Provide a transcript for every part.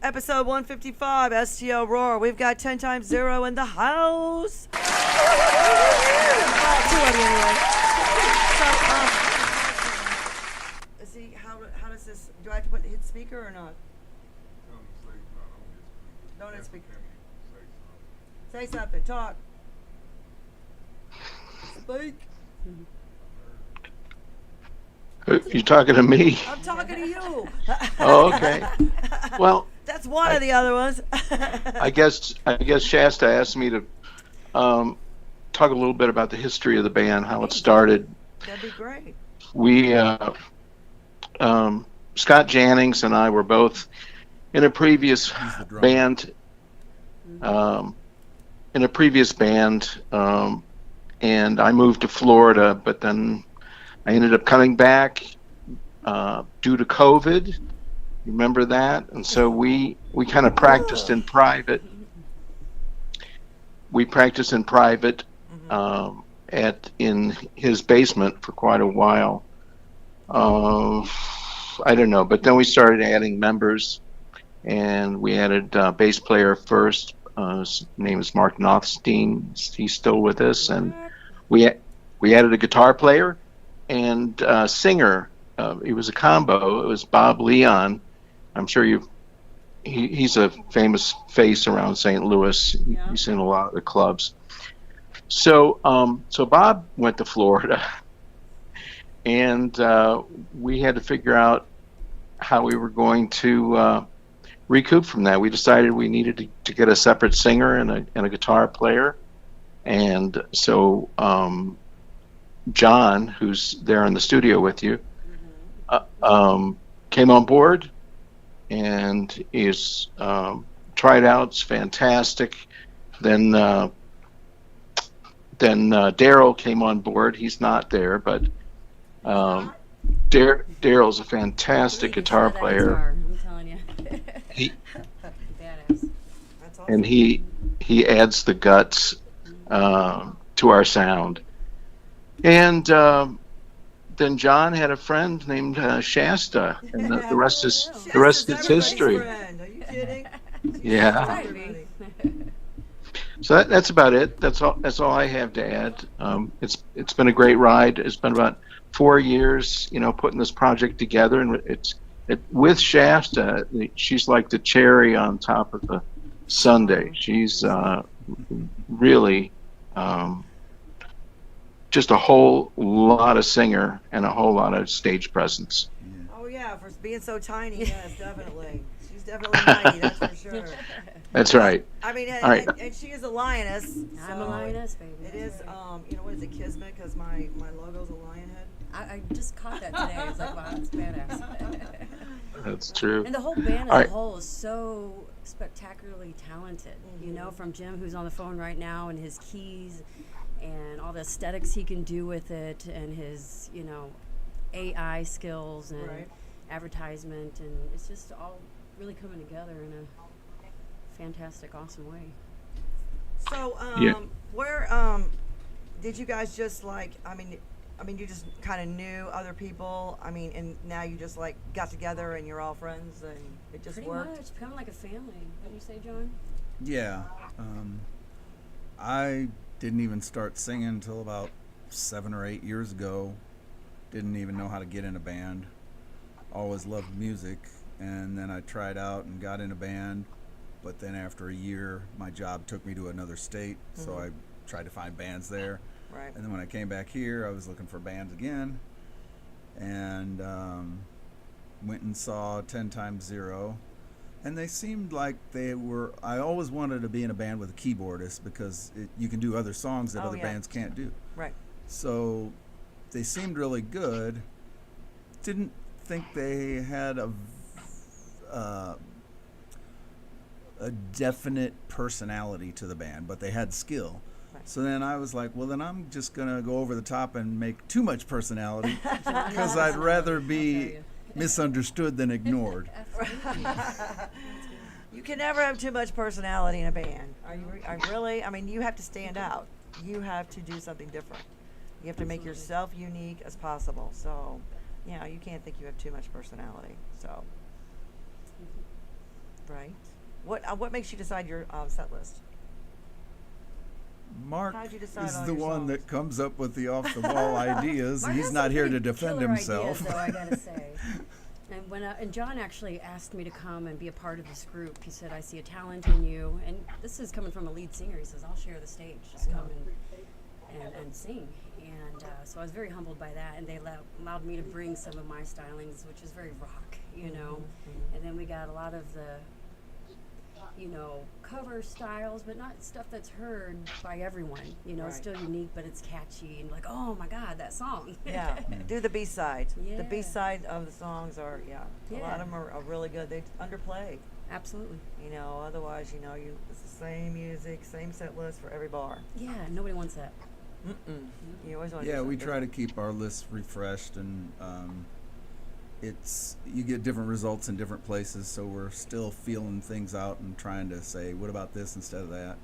Episode 155, STL Roar. We've got 10 times 0 in the house. Two of you anyway. So, see, how does this, do I have to hit speaker or not? Don't hit speaker. Say something. Talk. Speak. You talking to me? I'm talking to you. Oh, okay. Well, that's one of the other ones. I guess Shasta asked me to talk a little bit about the history of the band, how it started. That'd be great. We Scott Jannings and I were both in a previous band. And I moved to Florida, but then I ended up coming back due to COVID. Remember that? And so we kind of practiced in private. We practiced in private in his basement for quite a while. I don't know, but then we started adding members, and we added bass player first. His name is Mark Nothstein. He's still with us, and we added a guitar player and singer. It was a combo. It was Bob Leon. I'm sure he's a famous face around St. Louis. Yeah. He's in a lot of the clubs. So Bob went to Florida, and we had to figure out how we were going to recoup from that. We decided we needed to get a separate singer and a guitar player, and so John, who's there in the studio with you, came on board, and is tried out. It's fantastic. Then Daryl came on board. He's not there, but Daryl's a fantastic guitar player. I'm telling you. Badass. That's awesome. And he adds the guts to our sound. And then John had a friend named Shasta, and the rest is history. Friend. Are you kidding? Yeah. So that's about it. That's all I have to add. It's been a great ride. It's been about 4 years, putting this project together, and with Shasta, she's like the cherry on top of the sundae. She's really just a whole lot of singer and a whole lot of stage presence. Oh yeah, for being so tiny, yes, definitely. She's definitely mighty, that's for sure. That's right. I mean, All right. and she is a lioness. I'm a lioness, baby. It is, what is it, Kismet? Because my logo's a lion head. I just caught that today. It's like, wow, that's badass. That's true. And the whole band as a whole is so spectacularly talented. From Jim, who's on the phone right now, and his keys, and all the aesthetics he can do with it, and his, AI skills and advertisement, and it's just all really coming together in a fantastic, awesome way. So, where did you guys just you just kind of knew other people. And now you just got together and you're all friends and it just Pretty worked. much, becoming like a family. Wouldn't you say, John? Yeah. I didn't even start singing until about 7 or 8 years ago. Didn't even know how to get in a band. Always loved music, and then I tried out and got in a band, but then after a year my job took me to another state, so I tried to find bands there. Right. And then when I came back here, I was looking for bands again, and went and saw 10 times 0, and they seemed like they were. I always wanted to be in a band with a keyboardist because you can do other songs that other bands can't do. Right. So they seemed really good. Didn't think they had a definite personality to the band, but they had skill. So then I was like, well, then I'm just going to go over the top and make too much personality because I'd rather be misunderstood than ignored. You can never have too much personality in a band. Really? You have to stand out. You have to do something different. You have to make yourself unique as possible. So, you can't think you have too much personality. So, Right. What makes you decide your set list? Mark How'd you decide is on the your one songs? that comes up with the off the wall ideas. Mark He's has not some here pretty to defend killer himself. Ideas, though, I gotta say. And John actually asked me to come and be a part of this group. He said, "I see a talent in you," and this is coming from a lead singer. He says, "I'll share the stage. Just come and sing." And so I was very humbled by that, and they allowed me to bring some of my stylings, which is very rock, you know. And then we got a lot of the, cover styles, but not stuff that's heard by everyone. It's Right. still unique, but it's catchy and like, oh my God, that song. Yeah. Do the B-side. The Yeah. B-side of the songs are, a lot Yeah. of them are really good. They underplay. Absolutely. Otherwise, it's the same music, same set list for every bar. Yeah, nobody wants that. You always want to Yeah, do we something try to different. keep our lists refreshed, and you get different results in different places, so we're still feeling things out and trying to say, what about this instead of that?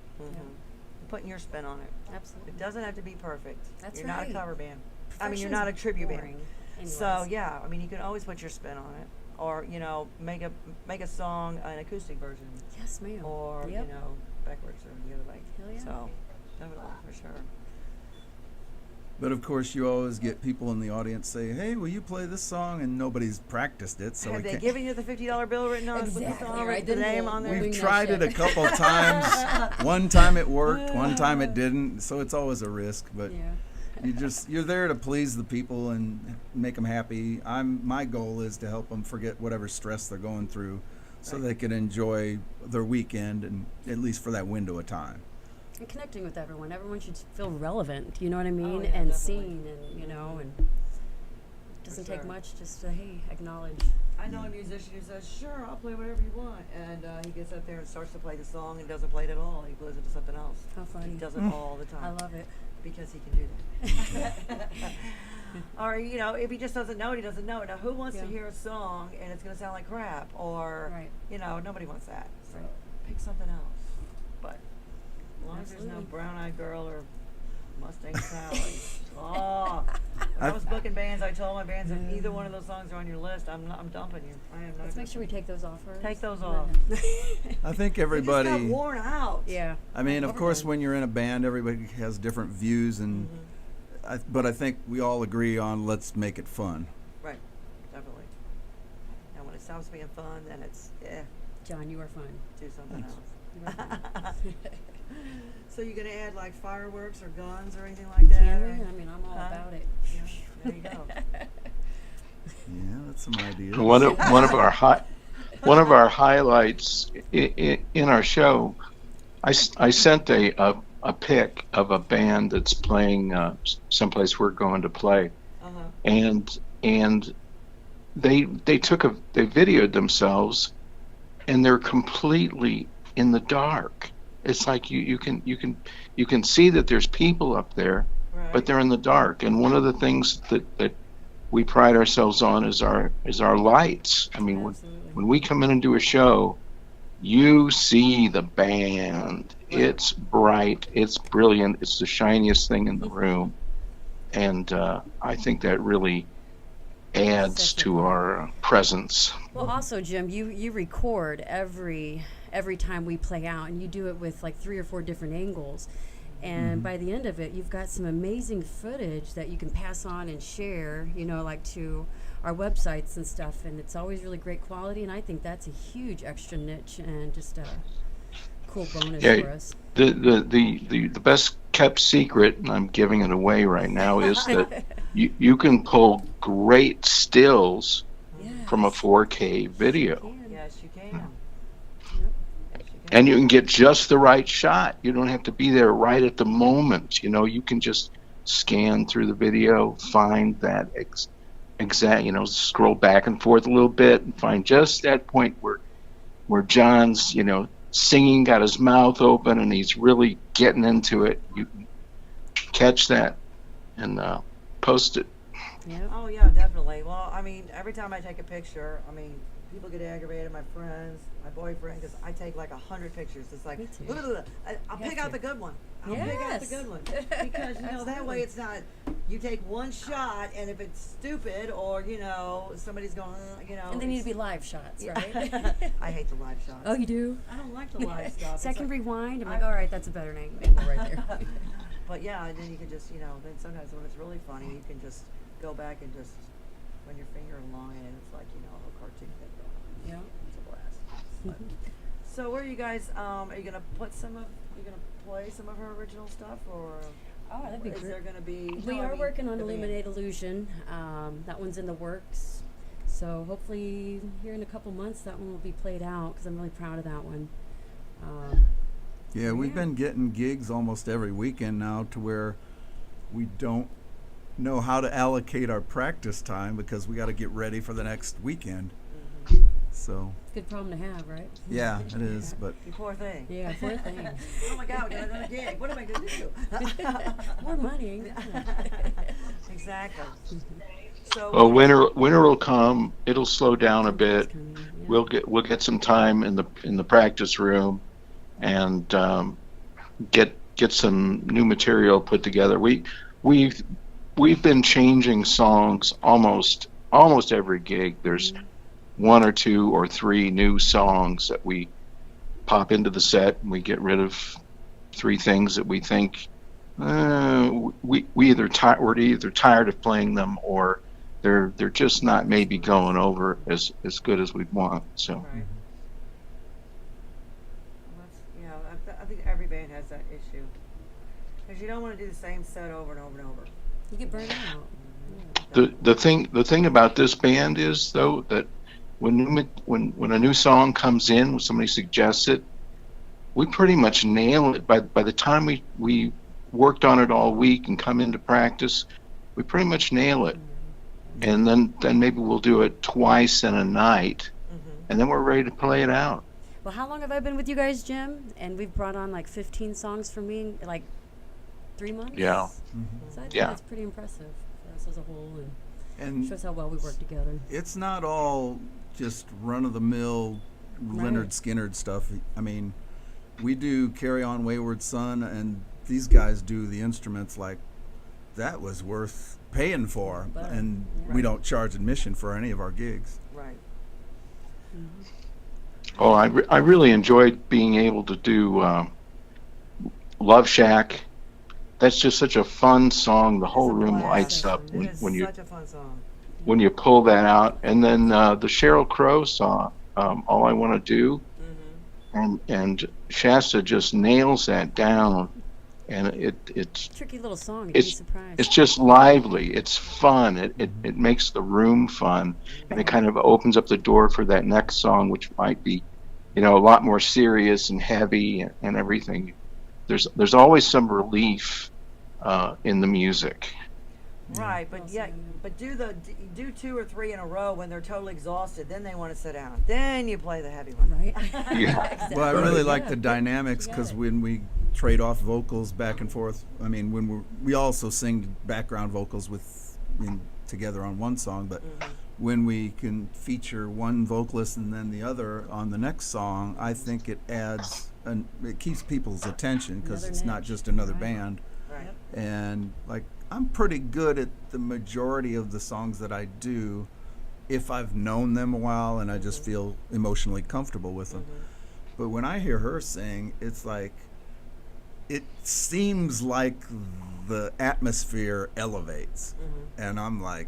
Putting your spin on it. Absolutely. It doesn't have to be perfect. That's You're not a right. cover band. You're Perfection's not a tribute band. boring So anyways. yeah, you can always put your spin on it, or make a song an acoustic version, Yes, ma'am. or Yep. backwards or the other way. Hell yeah. So definitely for sure. But of course, you always get people in the audience say, "Hey, will you play this song?" And nobody's practiced it, so Have we they can't. given you the $50 bill written on with Exactly the song, right. the Then name we'll- on there? we'll We've that tried it a shit. couple times. One time it worked, one time it didn't. So it's always a risk. But Yeah. you're there to please the people and make them happy. My goal is to help them forget whatever stress they're going through, so Right. they can enjoy their weekend, and at least for that window of time. And connecting with everyone. Everyone should feel relevant, you know what I mean? yeah, and definitely. seen, and, and it doesn't take sure. much just to, hey, acknowledge. I know a musician who says, "Sure, I'll play whatever you want," and he gets up there and starts to play the song and doesn't play it at all. He blows it to something else. How funny. He does it all the I time love it. because he can do that. Or if he just doesn't know it, he doesn't know it. Now, who wants to Yeah. hear a song and it's going to sound like crap? Or Right. nobody wants that. So Right. pick something else. But as long as there's no Absolutely. brown-eyed girl or Mustang Sally. Oh, when I was booking bands, I told my bands, if either one of those songs are on your list, I'm dumping you. I am not. Let's make sure we take those off first. Take those off. I think They just everybody. got worn out. Yeah. I mean, of course, Okay. when you're in a band, everybody has different views, and but I think we all agree on let's make it fun. Right. Definitely. And when it stops being fun, then it's John, you are fun. do something Thanks. You are else. fun. So you gonna add like fireworks or guns or anything like that? Can we? or- I mean, I'm all Huh? about it. Yeah, there you go. Yeah, that's some ideas. One of our highlights in our show, I sent a pic of a band that's playing someplace we're going to play, Uh-huh. and they videoed themselves, and they're completely in the dark. It's like you can see that there's people up there, Right. but they're in the dark. And one of the things that we pride ourselves on is our lights. I mean, Absolutely. when we come in and do a show, you see the band. Right. It's bright. It's brilliant. It's the shiniest thing in the room, and I think that really adds Sets it to apart. our presence. Well, also, Jim, you record every time we play out, and you do it with like 3 or 4 different angles. And by the end of it, you've got some amazing footage that you can pass on and share, like to our websites and stuff. And it's always really great quality. And I think that's a huge extra niche and just a cool bonus Yeah. for us. The best kept secret, and I'm giving it away right now, is that you can pull great stills from a 4K video. Yes, you can. Yep. Yes, you can. And you can get just the right shot. You don't have to be there right at the moment. You can just scan through the video, find that exact, scroll back and forth a little bit and find just that point where John's, singing, got his mouth open, and he's really getting into it. You can catch that and post it. Yep. Oh yeah, definitely. Well, I mean, every time I take a picture, I mean, people get aggravated. My friends, my boyfriend, because I take like 100 pictures. It's like, Me too. I'll You pick have out to. the good one. I'll pick out the Yes. good one because you know that way Absolutely. it's not. You take one shot, and if it's stupid or you know somebody's going, you know, And they need to it's- be live shots, Yeah. right? I hate the live shots. Oh, you do? I don't like the live stuff. It's Second like- rewind. I'm I- like, all right, that's a better angle right there. But yeah, and then you can just, you know, then sometimes when it's really funny, you can just go back and just run your finger along it, and it's like, you know, a little cartoon thing going on. Yeah. It's a blast. But- so, where are you guys? Are you gonna put some of? You gonna play some of her original stuff, or Oh, that'd be is great. there gonna be? We no, I are mean, working on the band. Illuminate Illusion. That one's in the works. So hopefully here in a couple months that one will be played out because I'm really proud of that one. Yeah, we've Yeah. been getting gigs almost every weekend now to where we don't know how to allocate our practice time because we got to get ready for the next weekend. So, Good problem to have, right? yeah, it is. But You poor thing. Yeah, poor thing. Oh my God, we got another gig. What am I gonna do? More money. Exactly. So. Well, winter will come. It'll slow down a bit. Coming, yeah. We'll get some time in the practice room, and get some new material put together. We've been changing songs almost every gig. There's one or two or three new songs that we pop into the set, and we get rid of three things that we think we're either tired of playing them, or they're just not maybe going over as good as we'd want. So. Right. Well, that's, you know, I think every band has that issue. Because you don't want to do the same set over and over and over. You get burned out. The thing about this band is though that when a new song comes in, when somebody suggests it, we pretty much nail it. By the time we worked on it all week and come into practice, we pretty much nail it. And then maybe we'll do it twice in a night, and then we're ready to play it out. Well, how long have I been with you guys, Jim? And we've brought on like 15 songs for me in like 3 months? Yeah. So I think Yeah. that's pretty impressive for us as a whole and and shows how well we work together. it's not all just run-of-the-mill Leonard Right. Skinner stuff. I mean, we do Carry On Wayward Son, and these guys do the instruments like that was worth paying for, But, and yeah. we don't charge admission for any of our gigs. Right. Oh, I really enjoyed being able to do Love Shack. That's just such a fun song. The whole It's a room blast. lights up It is when you such a fun song. pull that out. And then the Sheryl Crow song, All I Want to Do, and Shasta just nails that down, and it's Tricky little song. You'd be it's surprised. it's just lively. It's fun. It makes the room fun, and it kind of opens up the door for that next song, which might be, you know, a lot more serious and heavy and everything. There's always some relief in the music. Right, but yeah, Awesome. but do 2 or 3 in a row when they're totally exhausted. Then they want to sit down. Then you play the heavy one. Right? Yeah. Exactly. Well, I really like Yeah. the dynamics because Yeah. when we trade off vocals back and forth, I mean, when we also sing background vocals together on one song, but when we can feature one vocalist and then the other on the next song, I think it adds it keeps people's attention because Another it's not niche, just another right. band. Right. And like I'm pretty good at the majority of the songs that I do if I've known them a while and I just feel emotionally comfortable with them. But when I hear her sing, it's like it seems like the atmosphere elevates. And I'm like,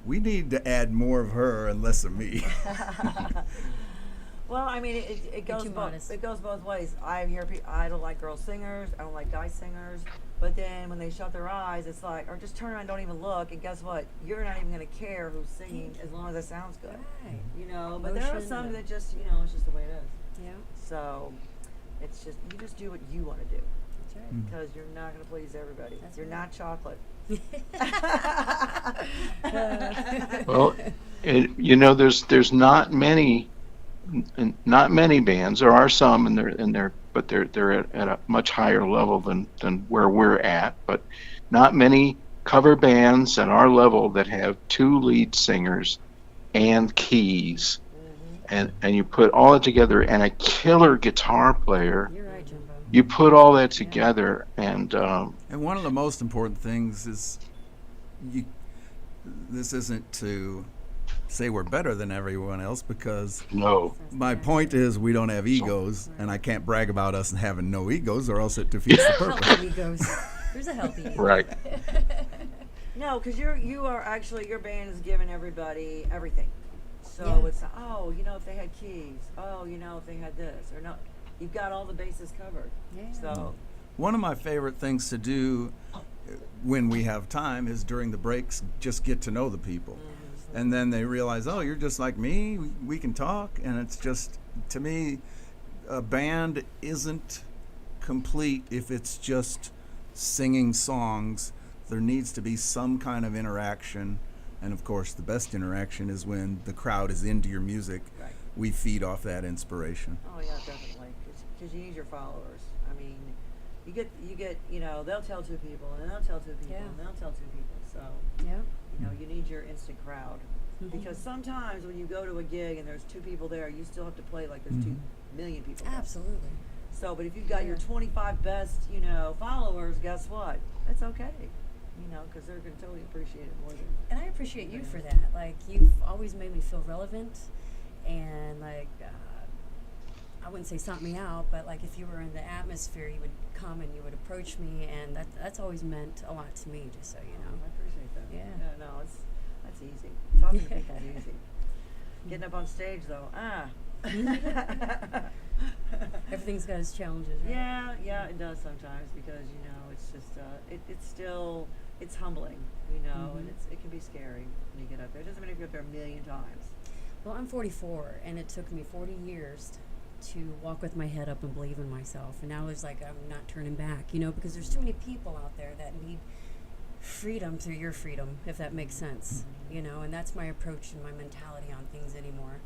we need to add more of her and less of me. Well, I mean, it goes too both. modest. It goes both ways. I hear I don't like girl singers. I don't like guy singers. But then when they shut their eyes, it's like, or just turn around, don't even look, and guess what? You're not even gonna care who's singing as long as it sounds good. Right. You know. But there are Emotion some and- that just, you know, it's just the way it is. Yeah. So, it's just you just do what you want to do That's right. because you're not gonna please everybody. That's You're right. not chocolate. Well, you know, there's not many bands. There are some, but they're at a much higher level than where we're at. But not many cover bands at our level that have two lead singers and keys, and you put all it together, and a killer guitar player. You're right, Jimbo. You put all that together, and And one of the most important things is you. This isn't to say we're better than everyone else, because no, my point is we don't have egos, and I can't brag about us having no egos, or else it defeats the purpose. Healthy egos. There's a healthy ego. right. No, because you are actually, your band is giving everybody everything. So Yeah. it's, oh, if they had keys. Oh, if they had this or not. You've got all the bases covered. Yeah. So One of my favorite things to do when we have time is during the breaks, just get to know the people. And then they realize, oh, you're just like me, we can talk. And it's just, to me, a band isn't complete if it's just singing songs. There needs to be some kind of interaction. And of course, the best interaction is when the crowd is into your music. Right. We feed off that inspiration. Oh yeah, definitely. Because you need your followers. I mean, you get, they'll tell two people, and they'll tell two people, Yeah. and they'll tell two people. So, Yeah. you need your instant crowd. Mm-hmm. Because sometimes when you go to a gig and there's two people there, you still have to play like there's 2 million people there. Absolutely. So, but if you've got your Yeah. 25 best, followers, guess what? That's okay. Because they're going to totally appreciate it more than. And I appreciate you for that. Like, you've always made me feel relevant, and like, I wouldn't say sought me out, but like if you were in the atmosphere, you would come and you would approach me, and that's always meant a lot to me. Just so you I know. appreciate that. Yeah. No, that's easy. Talking to people is easy. Getting up on stage though, Everything's got its challenges. Right? Yeah, it does sometimes because it's just it's still it's humbling, and it can be scary when you get up there. It doesn't matter if you're up there a million times. Well, I'm 44, and it took me 40 years to walk with my head up and believe in myself. And now it's like I'm not turning back, because there's too many people out there that need freedom through your freedom, if that makes sense, and that's my approach and my mentality on things anymore.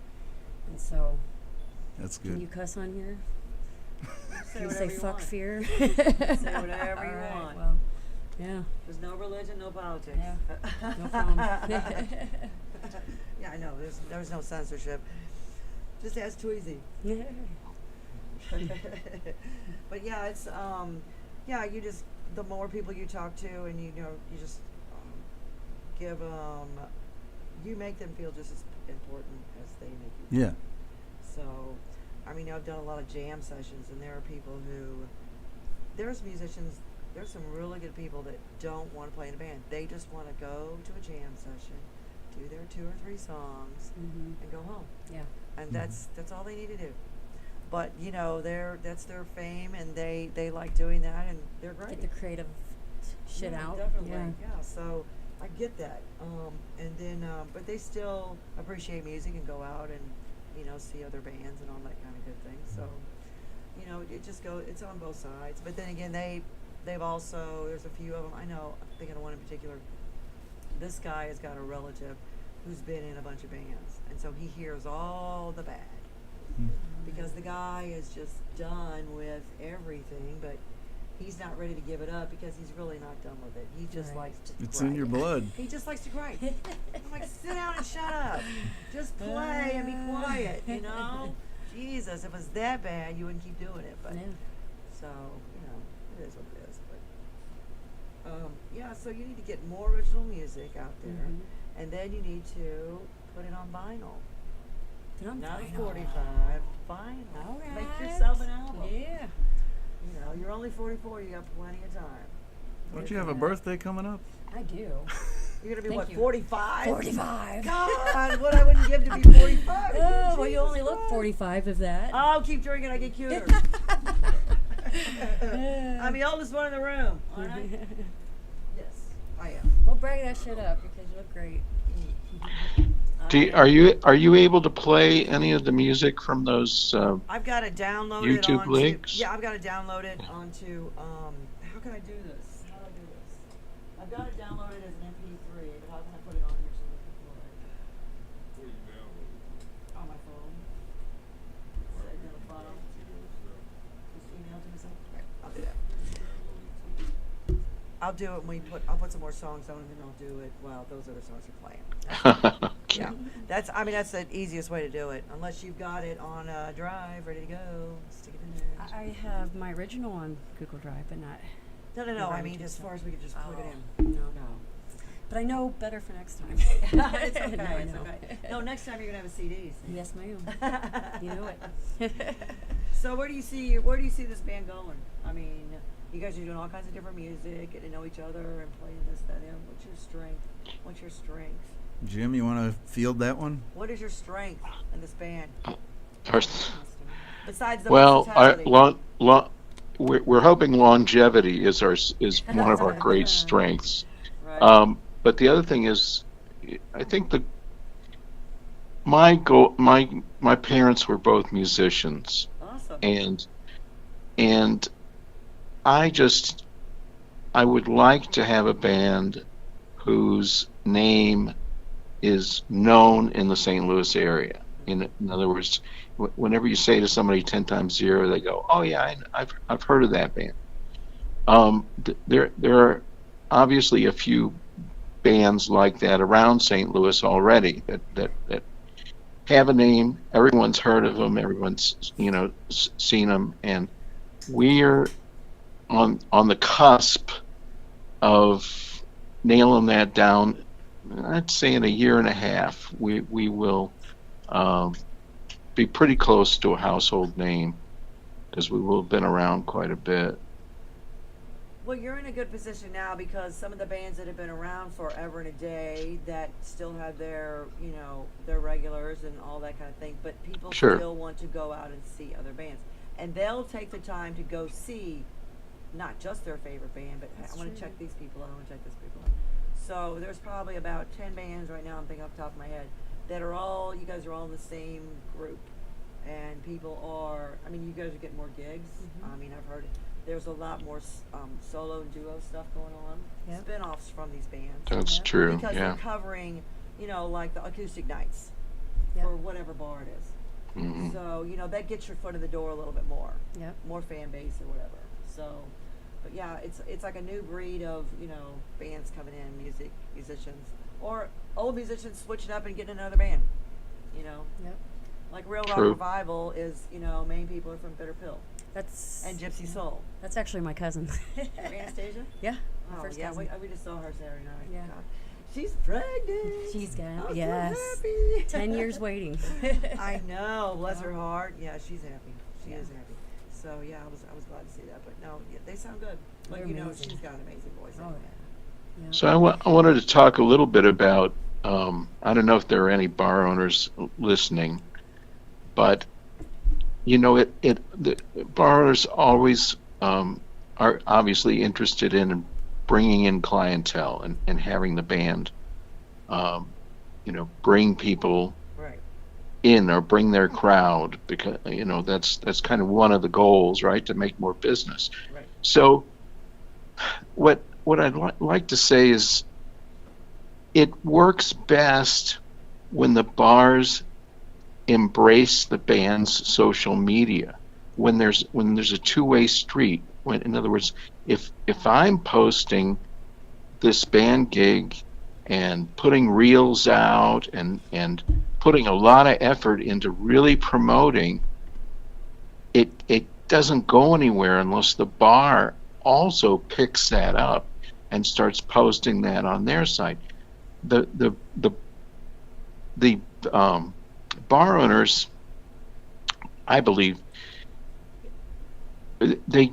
And so, That's good. can you cuss on here? Can you whatever say you fuck want. fear? Say whatever you All right, want. well, yeah, There's no religion, no politics. yeah, no problem. Yeah, I know. There's no censorship. Just ask Tweezy. But yeah, it's you just, the more people you talk to, and you just give you make them feel just as important as they make you feel. Yeah. So, I mean, I've done a lot of jam sessions, and there are people there's musicians, there's some really good people that don't want to play in a band. They just want to go to a jam session, do their 2 or 3 songs, Mhm. and go home. Yeah. And that's all they need to do. But that's their fame, and they like doing that, and they're great. Get the creative shit Yeah, out. Definitely. Yeah. Yeah. So I get that. And then but they still appreciate music and go out and see other bands and all that kind of good thing. So it just it's on both sides. But then again, they've also, there's a few of them I know. I'm thinking of one in particular. This guy has got a relative who's been in a bunch of bands, and so he hears all the bad. Because the guy is just done with everything, but he's not ready to give it up because he's really not done with it. He just Right. likes to It's grind. in your blood. He just likes to grind. I'm like, sit down and shut up. Just play and be quiet, Jesus, if it was that bad, you wouldn't keep doing it. But Yeah. so, it is what it is. But so you need to get more original music out there, Mhm. and then you need to put it on vinyl. Put on Not vinyl. 45, vinyl. All right. Make yourself an album. Yeah. You're only 44. You got plenty of time. Don't you have a birthday coming up? I do. You're gonna be Thank what, you. 45? 45. God, what I wouldn't give to be 45. Oh, well, you Jesus only look Christ. 45 of that. Oh, keep drinking. I get cuter. I'm the oldest one in the room. All right. Yes, I am. We'll brag that shit up because you look great. Are you able to play any of the music from those? I've got to download it YouTube onto. links? Yeah, I've got to download it onto. How can I do this? How do I do this? I've got to download it as an MP3, but how can I put it on here so that people play it? On my phone. Save it in a file. Just email it to me. Right, I'll do that. I'll do it when I'll put some more songs on and then I'll do it while those other songs are playing. Yeah, that's the easiest way to do it. Unless you've got it on a drive, ready to go, stick it in there. I have my original on Google Drive, but not. No. I mean, as far as we could just plug it in. No. But I know better for next time. It's okay. No, I It's know. okay. No, next time you're gonna have a CDs. Yes, ma'am. You know it. So where do you see this band going? I mean, you guys are doing all kinds of different music, getting to know each other, and playing this, that, and what's your strength? What's your strength? Jim, you want to field that one? What is your strength in this band Our- besides the well, versatility? we're hoping longevity is one of our great strengths. Right. But the other thing is, I think my parents were both musicians, Awesome. and I would like to have a band whose name is known in the St. Louis area. In other words, whenever you say to somebody 10 times 0, they go, "Oh yeah, I've heard of that band." There are obviously a few bands like that around St. Louis already that have a name. Everyone's heard of them. Everyone's seen them, and we're on the cusp of nailing that down. I'd say in a year and a half, we will be pretty close to a household name because we will have been around quite a bit. Well, you're in a good position now because some of the bands that have been around forever and a day that still have their regulars and all that kind of thing, but people Sure. still want to go out and see other bands. And they'll take the time to go see not just their favorite band, but I want to check these people out, I want to check this people out. So there's probably about 10 bands right now, I'm thinking off the top of my head, that you guys are all in the same group. And people you guys are getting more gigs. Mm-hmm. I mean, I've heard there's a lot more solo and duo stuff going on. Yep. Spin-offs from these bands. That's Yep. true. Because Yeah. they're covering, like the acoustic nights Yep. for whatever bar it is. Mhm. So, that gets your foot in the door a little bit more. Yep. More fan base or whatever. So, but yeah, it's like a new breed of, bands coming in, musicians. Or old musicians switching up and getting another band. Yep. Like Real Rock True. Revival is, main people are from Bitter Pill That's and Gypsy Soul. That's actually my cousin. Anastasia? Yeah. My Oh, first yeah, cousin. we just saw her Saturday night. Yeah. God. She's pregnant. She's got I'm yes. so happy. 10 years waiting. I know. Bless her heart. Yeah, she's happy. She is happy. So yeah, I was glad to see that. But no, yeah, they sound good. But They're amazing. she's got an amazing voice. Oh anyway. yeah. So I wanted to talk a little bit about. I don't know if there are any bar owners listening, but the bar owners always are obviously interested in bringing in clientele and having the band, bring people Right. in or bring their crowd because that's kind of one of the goals, right? To make more business. Right. So what I'd like to say is it works best when the bars embrace the band's social media, when there's a two-way street. In other words, if I'm posting this band gig and putting reels out and putting a lot of effort into really promoting it, it doesn't go anywhere unless the bar also picks that up and starts posting that on their site. The bar owners, I believe, they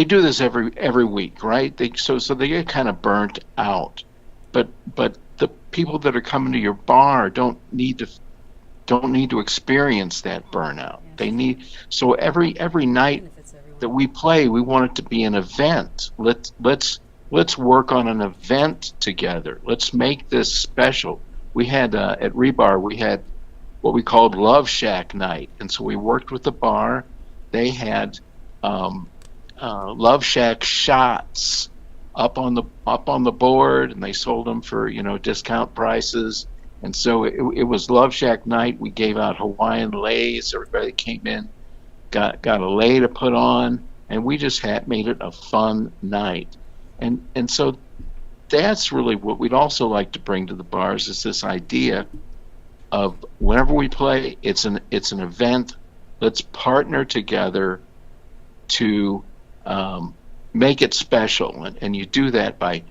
do this every week, right? So they get kind of burnt out, but the people that are coming to your bar don't need to experience that burnout. Yes. They need so every night Benefits everyone. that we play, we want it to be an event. Let's work on an event together. Let's make this special. We had at Rebar, we had what we called Love Shack Night, and so we worked with the bar. They had Love Shack shots up on the board, and they sold them for discount prices. And so it was Love Shack Night. We gave out Hawaiian leis. Everybody came in, got a lei to put on, and we just made it a fun night. And so that's really what we'd also like to bring to the bars, is this idea of whenever we play, it's an event. Let's partner together to make it special, and you do that by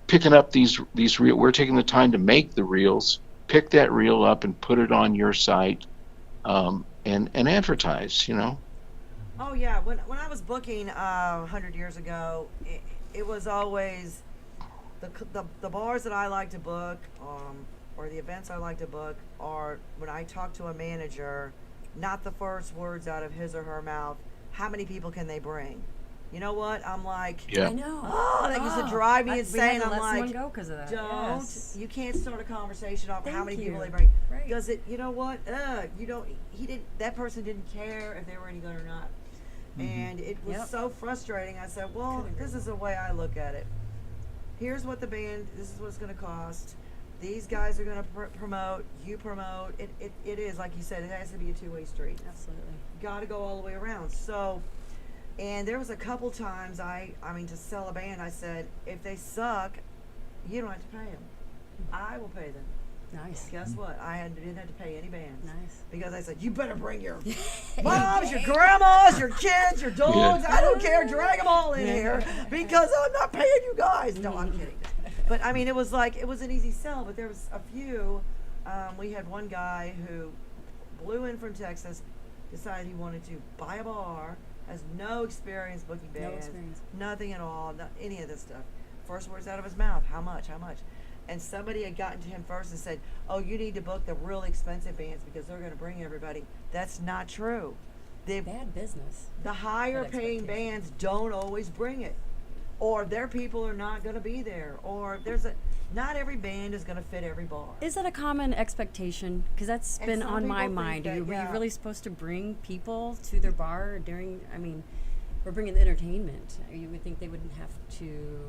picking up these reel. We're taking the time to make the reels, pick that reel up and put it on your site, and advertise. Oh yeah, when I was booking 100 years ago, it was always the bars that I like to book, or the events I like to book, are when I talk to a manager, not the first words out of his or her mouth. How many people can they bring? You know what? I'm like, Yeah. I know. oh, that used to drive me We insane. had to I'm let like, someone go because of that. don't. Yes. You can't start a conversation off how Thank many people you. they bring. Right. Because you know what? You don't. He didn't. That person didn't care if they were any good or not. And it was Yep. so frustrating. I said, well, Couldn't agree this is the way I look at it. Here's what the band. This is what it's going to cost. These guys are going to promote. You promote. It is like you said. It has to be a two-way street. Absolutely. Got to go all the way around. So. And there was a couple times I mean, to sell a band, I said, if they suck, you don't have to pay them. I will pay them. Nice. Guess what? didn't have to pay any bands. Nice. Because I said, you better bring your moms, your grandmas, your kids, your dogs. I don't care. Drag them all in here because I'm not paying you guys. No, I'm kidding. But I mean, it was an easy sell. But there was a few. We had one guy who blew in from Texas, decided he wanted to buy a bar. Has no experience booking bands. No experience. Nothing at all. Not any of this stuff. First words out of his mouth. How much? How much? And somebody had gotten to him first and said, oh, you need to book the really expensive bands because they're going to bring everybody. That's not true. Bad business. The higher Bad paying expectation. bands don't always bring it. Or their people are not going to be there. Or not every band is going to fit every bar. Is that a common expectation? Because that's And been some on my people think mind. that, Were you yeah. really supposed to bring people to their bar during? I mean, we're bringing the entertainment. You would think they wouldn't have to.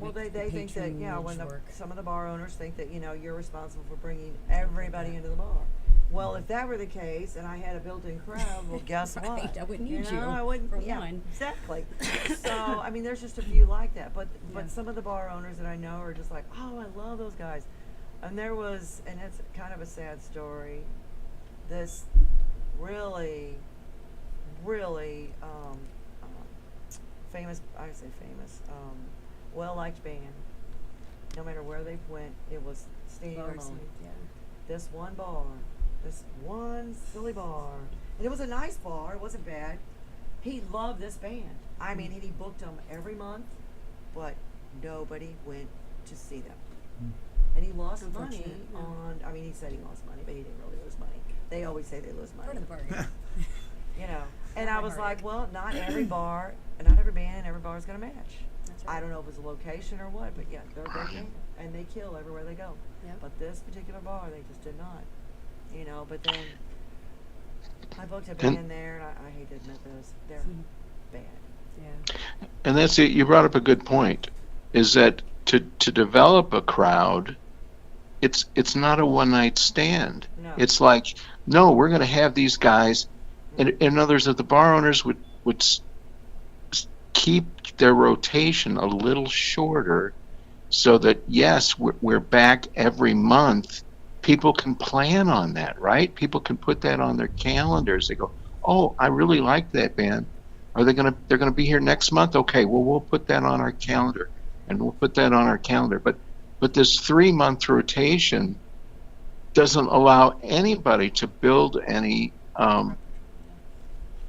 Well, make they the think that, when patronage work. some of the bar owners think that, you're responsible for bringing everybody into the bar. Well, if that were the case and I had a built-in crowd, well, guess what? Right, I wouldn't need you, I wouldn't, for yeah, one. exactly. So, I mean, there's just a few like that. But Yeah. some of the bar owners that I know are just like, oh, I love those guys. And and it's kind of a sad story, this really, really famous, well-liked band. No matter where they went, it was standing Bars, alone. yeah. This one bar, this one silly bar, and it was a nice bar. It wasn't bad. He loved this band. I mean, he booked them every month, but nobody went to see them. And he lost money Unfortunate, yeah. on. I mean, he said he lost money, but he didn't really lose money. They always say they lose money. Part of the bargain. And Not I my was heartache. like, well, not every bar, not every band, and every bar is going to match. That's right. I don't know if it's a location or what, but yeah, they're a big band, and they kill everywhere they go. Yep. But this particular bar, they just did not. But then I booked a And- band there, and I hate to admit this, they're bad. Yeah. And that's it. You brought up a good point. Is that to develop a crowd, it's not a one night stand. No. It's like, no, we're going to have these guys, and in others, that the bar owners would keep their rotation a little shorter, so that yes, we're back every month. People can plan on that, right? People can put that on their calendars. They go, oh, I really like that band. They're gonna be here next month? Okay, well, we'll put that on our calendar, and we'll put that on our calendar. But this 3-month rotation doesn't allow anybody to build any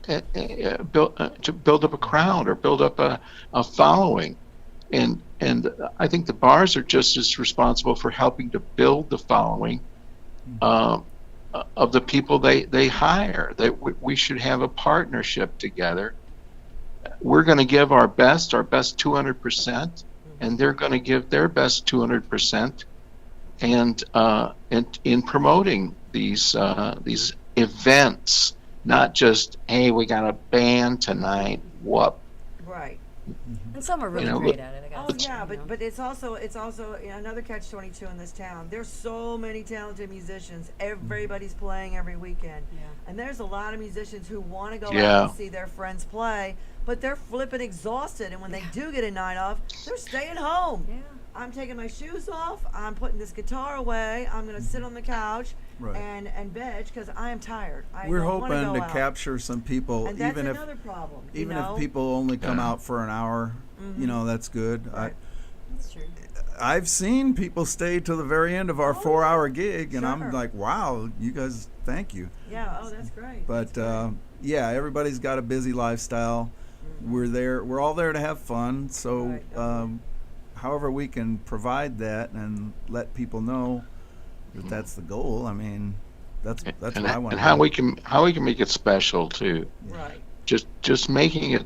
to build up a crowd or build up a following. And I think the bars are just as responsible for helping to build the following of the people they hire. That we should have a partnership together. We're going to give our best 200%, and they're going to give their best 200%, and in promoting these events, not just, hey, we got a band tonight. Whoop. Right. And And some are really know, great at it. I Oh guess. yeah, you know. but it's also another catch-22 in this town. There's so many talented musicians. Everybody's playing every weekend, Yeah. and there's a lot of musicians who want to go out Yeah. and see their friends play, but they're flipping exhausted. And when they do get a night off, they're staying home. Yeah. I'm taking my shoes off. I'm putting this guitar away. I'm gonna sit on the couch Right. and veg because I am tired. I We're don't wanna hoping go to out. capture some people, And that's even if another problem. even you know? if people only come Yeah. out for an hour. You know, that's good. Right. That's true. I've seen people stay to the very end of our 4-hour gig, and Sure. I'm like, wow, you guys, thank you. Yeah. Oh, that's great. But yeah, everybody's got a busy lifestyle. We're all there to have fun. So, Right, definitely. however we can provide that and let people know that that's the goal. I mean, that's and, what I want. and how we can make it special too. Right. Just making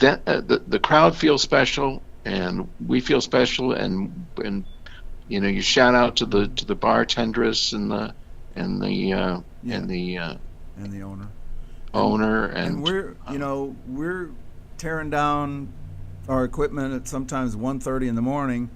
that the crowd feels special and we feel special, and you know, you shout out to the bartendress and the And the owner. owner And we're, we're tearing down our equipment at sometimes 1:30 in the morning,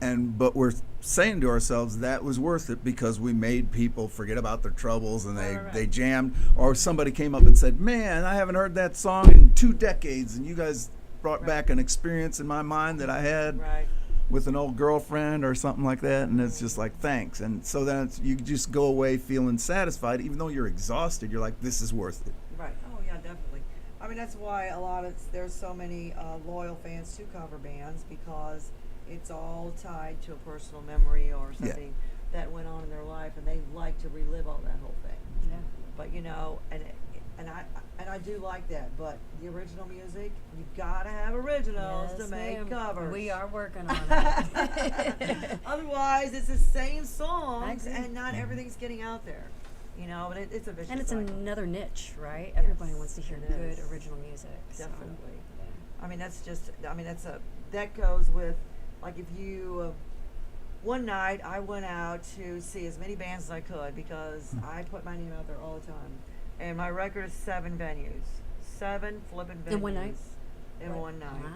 but we're saying to ourselves that was worth it because we made people forget about their troubles, and Right. they jammed, or somebody came up and said, man, I haven't heard that song in 2 decades, and you guys brought back an experience in my mind that I had Right. with an old girlfriend or something like that, and it's just like, thanks. And so then you just go away feeling satisfied, even though you're exhausted. You're like, this is worth it. Right. Oh yeah, definitely. I mean, that's why there's so many loyal fans to cover bands, because it's all tied to a personal memory or something that went on in their life, and they like to relive all that whole thing. Yeah. But and I do like that. But the original music, you gotta have originals Yes, to make ma'am. covers. We are working on it. Otherwise, it's the same songs, agree. and not everything's getting out there. You know, but it's a vicious And it's cycle. another niche, right? Everybody Yes, wants to hear it good is. original music. so, Definitely. yeah. I mean, that goes with, like, if you, one night I went out to see as many bands as I could, because I put my name out there all the time. And my record is 7 venues. 7 flipping venues. In one night? In one night. Wow.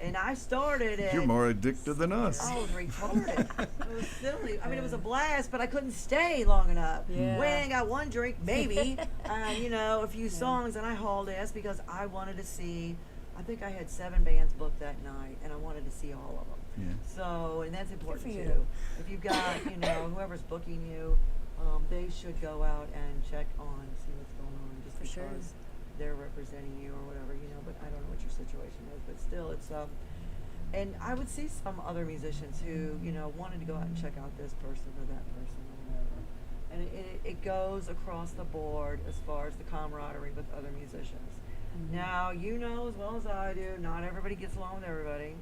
And I started it. You're more addicted than us. I was retarded. It was silly. I mean, it was a blast, but I couldn't stay long enough. Yeah. We ain't got one drink, maybe, a few songs, and I hauled ass because I wanted to see. I think I had 7 bands booked that night, and I wanted to see all of them. Yeah. So, and that's important for too. you. If you've got, whoever's booking you, they should go out and check on, see what's going on, just For sure. because they're representing you or whatever, But I don't know what your situation is, but still, it's and I would see some other musicians who, wanted to go out and check out this person or that person or whatever. And it goes across the board as far as the camaraderie with other musicians. Mm-hmm. Now, you know as well as I do, not everybody gets along with everybody.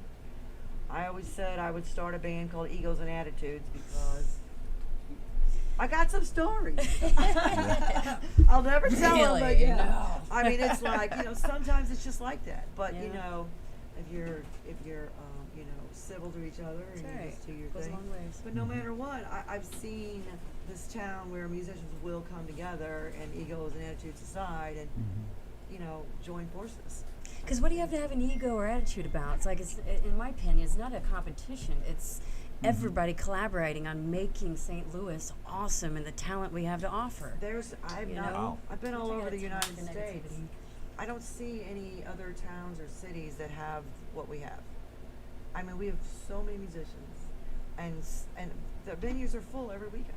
I always said I would start a band called Egos and Attitudes because I got some stories. I'll never tell them, but Really? yeah. No. I mean, it's like, sometimes it's just like that. But, Yeah. if you're civil to each other and That's you right. just do your Goes a thing. long ways. But no matter what, I've seen this town where musicians will come together and egos and attitudes aside and, join forces. Because what do you have to have an ego or attitude about? It's like, in my opinion, it's not a competition. It's everybody collaborating on making St. Louis awesome and the talent we have to offer. I've You not. know? I've been all Take over out the a ton of United the States. negativity. I don't see any other towns or cities that have what we have. I mean, we have so many musicians, and the venues are full every weekend.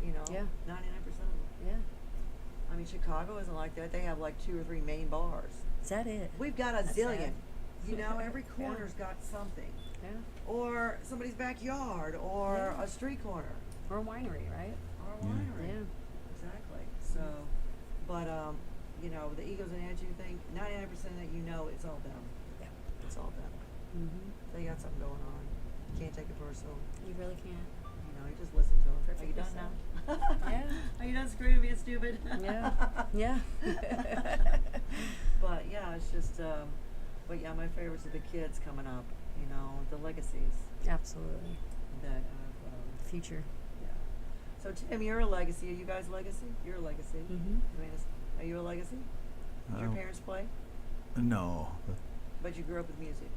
Yeah. 99% of them. Yeah. I mean, Chicago isn't like that. They have like 2 or 3 main bars. Is that it? We've got a That's zillion. sad. Every corner's got something, Yeah. or somebody's backyard, or Yeah. a street corner, Or a winery, right? or a winery. Yeah. Exactly. So, but the egos and attitude thing, 99% that it's all them. Yeah. It's all them. Mm-hmm. They got something going on. You can't take it personal. You really can't. You just listen to them. Are Perfectly you done said. now? Yeah. Are you done screaming being stupid? Yeah. Yeah. But yeah, it's just. But yeah, my favorites are the kids coming up. The legacies Absolutely. that I've. Future. Yeah. So Tim, you're a legacy. Are you guys legacy? You're a legacy. Mm-hmm. Are you a legacy? Did your Oh. parents play? No, But you grew up with music.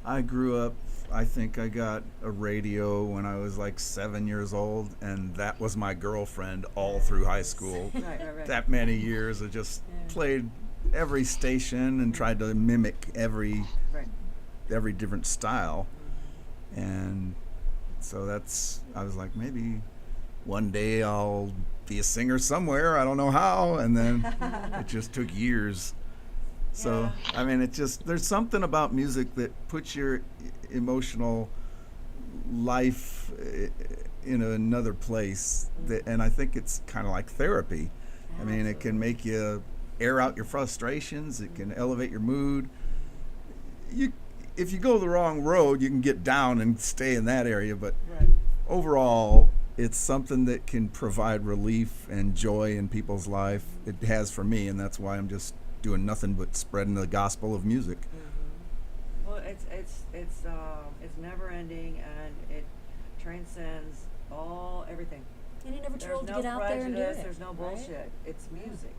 I grew up, I think I got a radio when I was like 7 years old, and that was my girlfriend all through high school. Right. That many years. I just played every station and tried to mimic every different style. And so I was like, maybe one day I'll be a singer somewhere. I don't know how. And then it just took years. So, I mean, there's something about music that puts your emotional life in another place. And I think it's kind of like therapy. I mean, it can make you air out your frustrations. It can elevate your mood. If you go the wrong road, you can get down and stay in that area. But overall, it's something that can provide relief and joy in people's life. It has for me, and that's why I'm just doing nothing but spreading the gospel of music. Well, it's never ending, and it transcends everything. And you're never There's told no to get out there and do prejudice, it. there's no bullshit. Right? It's music.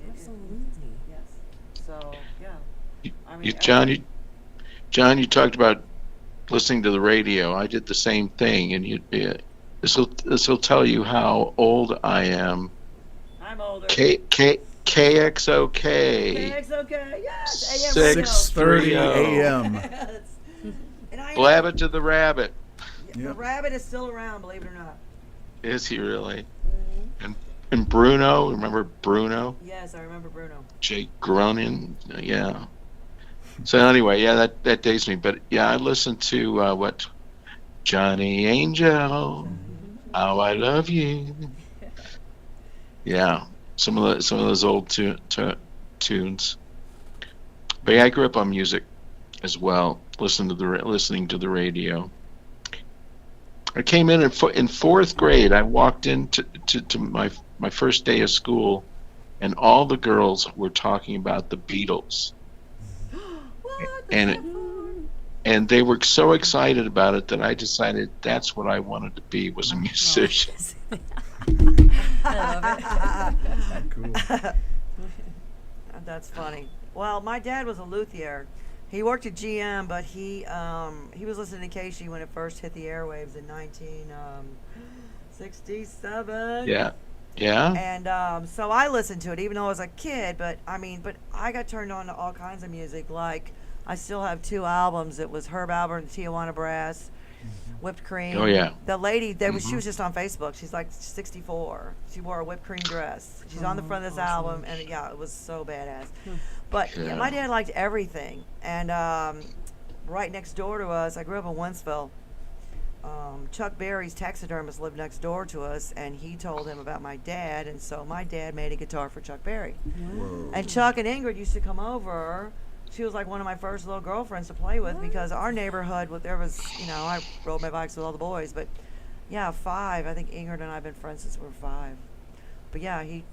Absolutely. Yes. So yeah. I mean, John, you talked about listening to the radio. I did the same thing, and this will tell you how old I am. I'm older. KXOK. KXOK, yes. AM 6:30 a.m. And Blab it to the rabbit. The rabbit is still around, believe it or not. Is he really? And Bruno, remember Bruno? Yes, I remember Bruno. Jake Gronin, yeah. So anyway, yeah, that dates me. But yeah, I listened to what Johnny Angel, How I Love You. Yeah, some of those old tunes. But yeah, I grew up on music as well, listening to the radio. I came in fourth grade. I walked into my first day of school, and all the girls were talking about the Beatles. And they were so excited about it that I decided that's what I wanted to be, was a musician. I love it. Cool. That's funny. Well, my dad was a luthier. He worked at GM, but he was listening to Casey when it first hit the airwaves in 1967. Yeah. Yeah. And so I listened to it, even though I was a kid. But I got turned on to all kinds of music. Like, I still have 2 albums. It was Herb Alpert and Tijuana Brass, Whipped Cream. Oh yeah. The lady, she was just on Facebook. She's like 64. She wore a whipped cream dress. She's on the front of this album, and yeah, it was so badass. But yeah, my dad liked everything. And right next door to us, I grew up in Wentzville. Chuck Berry's taxidermist lived next door to us, and he told him about my dad, and so my dad made a guitar for Chuck Berry. Whoa. And Chuck and Ingrid used to come over. She was like one of my first little girlfriends to play with, because our neighborhood, there was, I rode my bikes with all the boys, but yeah, 5. I think Ingrid and I have been friends since we were 5. But yeah, he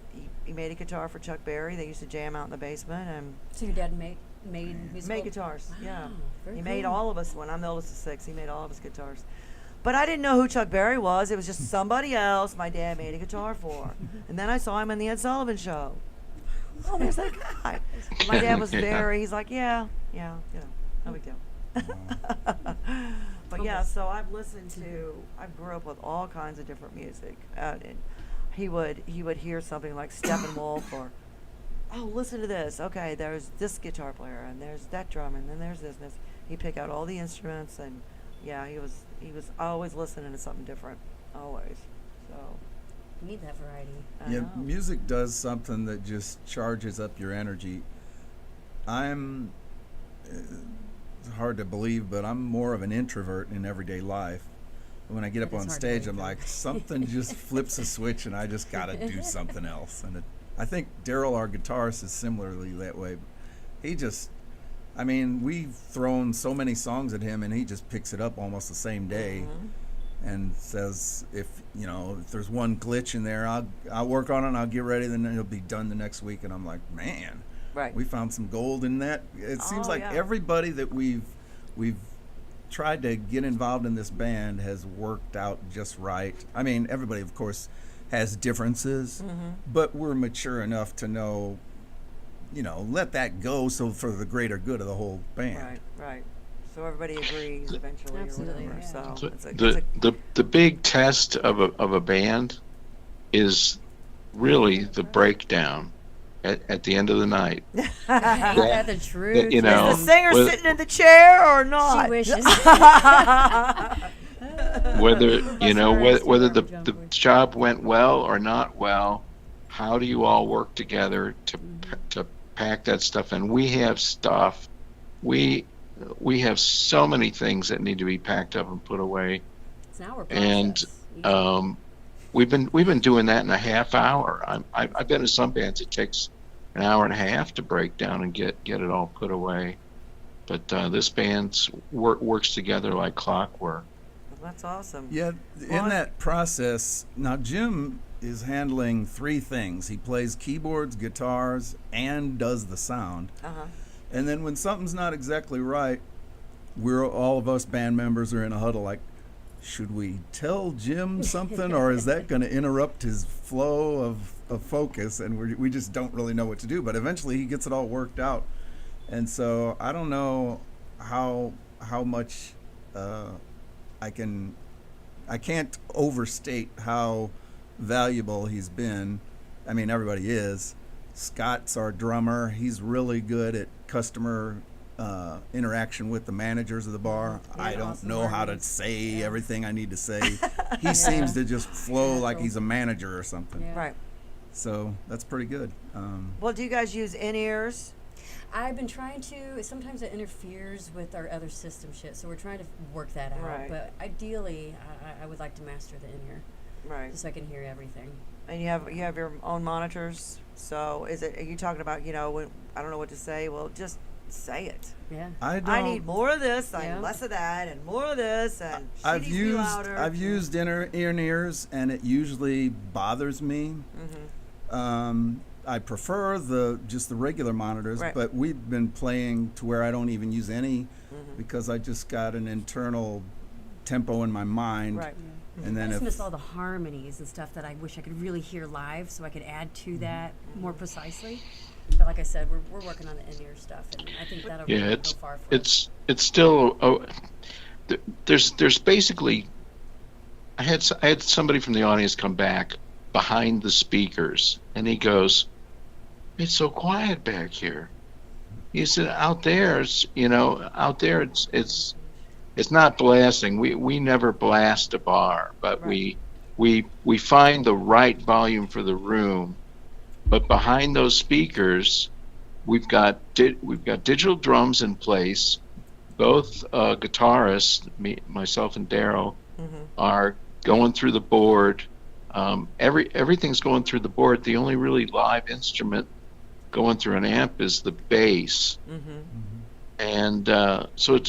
made a guitar for Chuck Berry. They used to jam out in the basement, and So your dad made musical? made guitars. Yeah, Wow, very he made cool. all of us. When I'm the oldest of 6, he made all of us guitars. But I didn't know who Chuck Berry was. It was just somebody else my dad made a guitar for. And then I saw him on the Ed Sullivan Show. Oh, there's that guy. My dad was he's like, no big deal. But yeah, so I grew up with all kinds of different music. And he would hear something like Steppenwolf, or, oh, listen to this. Okay, there's this guitar player, and there's that drum, and then there's this and this. He'd pick out all the instruments, and yeah, he was always listening to something different, always. So You need that variety. I Yeah, know. music does something that just charges up your energy. It's hard to believe, but I'm more of an introvert in everyday life. When I get up That is on hard to stage, believe, I'm though. like, something just flips a switch, and I just got to do something else. And I think Daryl, our guitarist, is similarly that way. We've thrown so many songs at him, and he just picks it up almost the same day. And says, if there's one glitch in there, I'll work on it, and I'll get ready, then it'll be done the next week. And I'm like, man, Right. we found some gold in that. It seems like yeah. everybody that we've tried to get involved in this band has worked out just right. I mean, everybody, of course, has differences, but we're mature enough to know let that go so for the greater good of the whole band. Right. So everybody agrees eventually Absolutely, or whatever. yeah. So it's a The big test of a band is really the breakdown at the end of the night. Ain't that the truth? you know, is the singer with- sitting in the chair or not? She wishes. whether whether the Jump the with. job went well or not well, how do you all work together to pack that stuff in? We have stuff. We have so many things that need to be packed up and put away, It's an hour and process. we've been doing that in a half hour. I've been in some bands it takes an hour and a half to break down and get it all put away, but this band's works together like clockwork. That's awesome. Yeah, Well, in that process, now Jim is handling 3 things. He plays keyboards, guitars, and does the sound. Uh-huh. And then when something's not exactly right, all of us band members are in a huddle like, should we tell Jim something, or is that going to interrupt his flow of focus? And we just don't really know what to do. But eventually he gets it all worked out. And so I don't know how much I can't overstate how valuable he's been. I mean, everybody is. Scott's our drummer. He's really good at customer interaction with the managers of the bar. Yeah, I don't awesome know how to words. say everything I need to say. He seems to just flow like Natural. he's a manager or something. Yeah. Right. So that's pretty good. Well, do you guys use in-ears? I've been trying to. Sometimes it interferes with our other system shit, so we're trying to work that out. Right. But ideally, I would like to master the in-ear, Right. just so I can hear everything. And you have your own monitors. So are you talking about, when I don't know what to say? Well, just say it. Yeah. I need more of this, I Yeah. need less of that, and more of this, and she I've needs to be louder. used in-ears, and it usually bothers me. I prefer just the regular monitors, Right. but we've been playing to where I don't even use any because I just got an internal tempo in my mind. Right. And I then just if miss all the harmonies and stuff that I wish I could really hear live, so I could add to that more precisely. But like I said, we're working on the in-ear stuff, and I think that'll Yeah, really it's go far for us. it's still there's basically I had somebody from the audience come back behind the speakers, and he goes, "It's so quiet back here." He said, "Out there, it's not blasting. We never blast a bar, but Right. we find the right volume for the room. But behind those speakers, we've got digital drums in place. Both guitarists, myself and Daryl, are going through the board. Everything's going through the board. The only really live instrument going through an amp is the bass, and so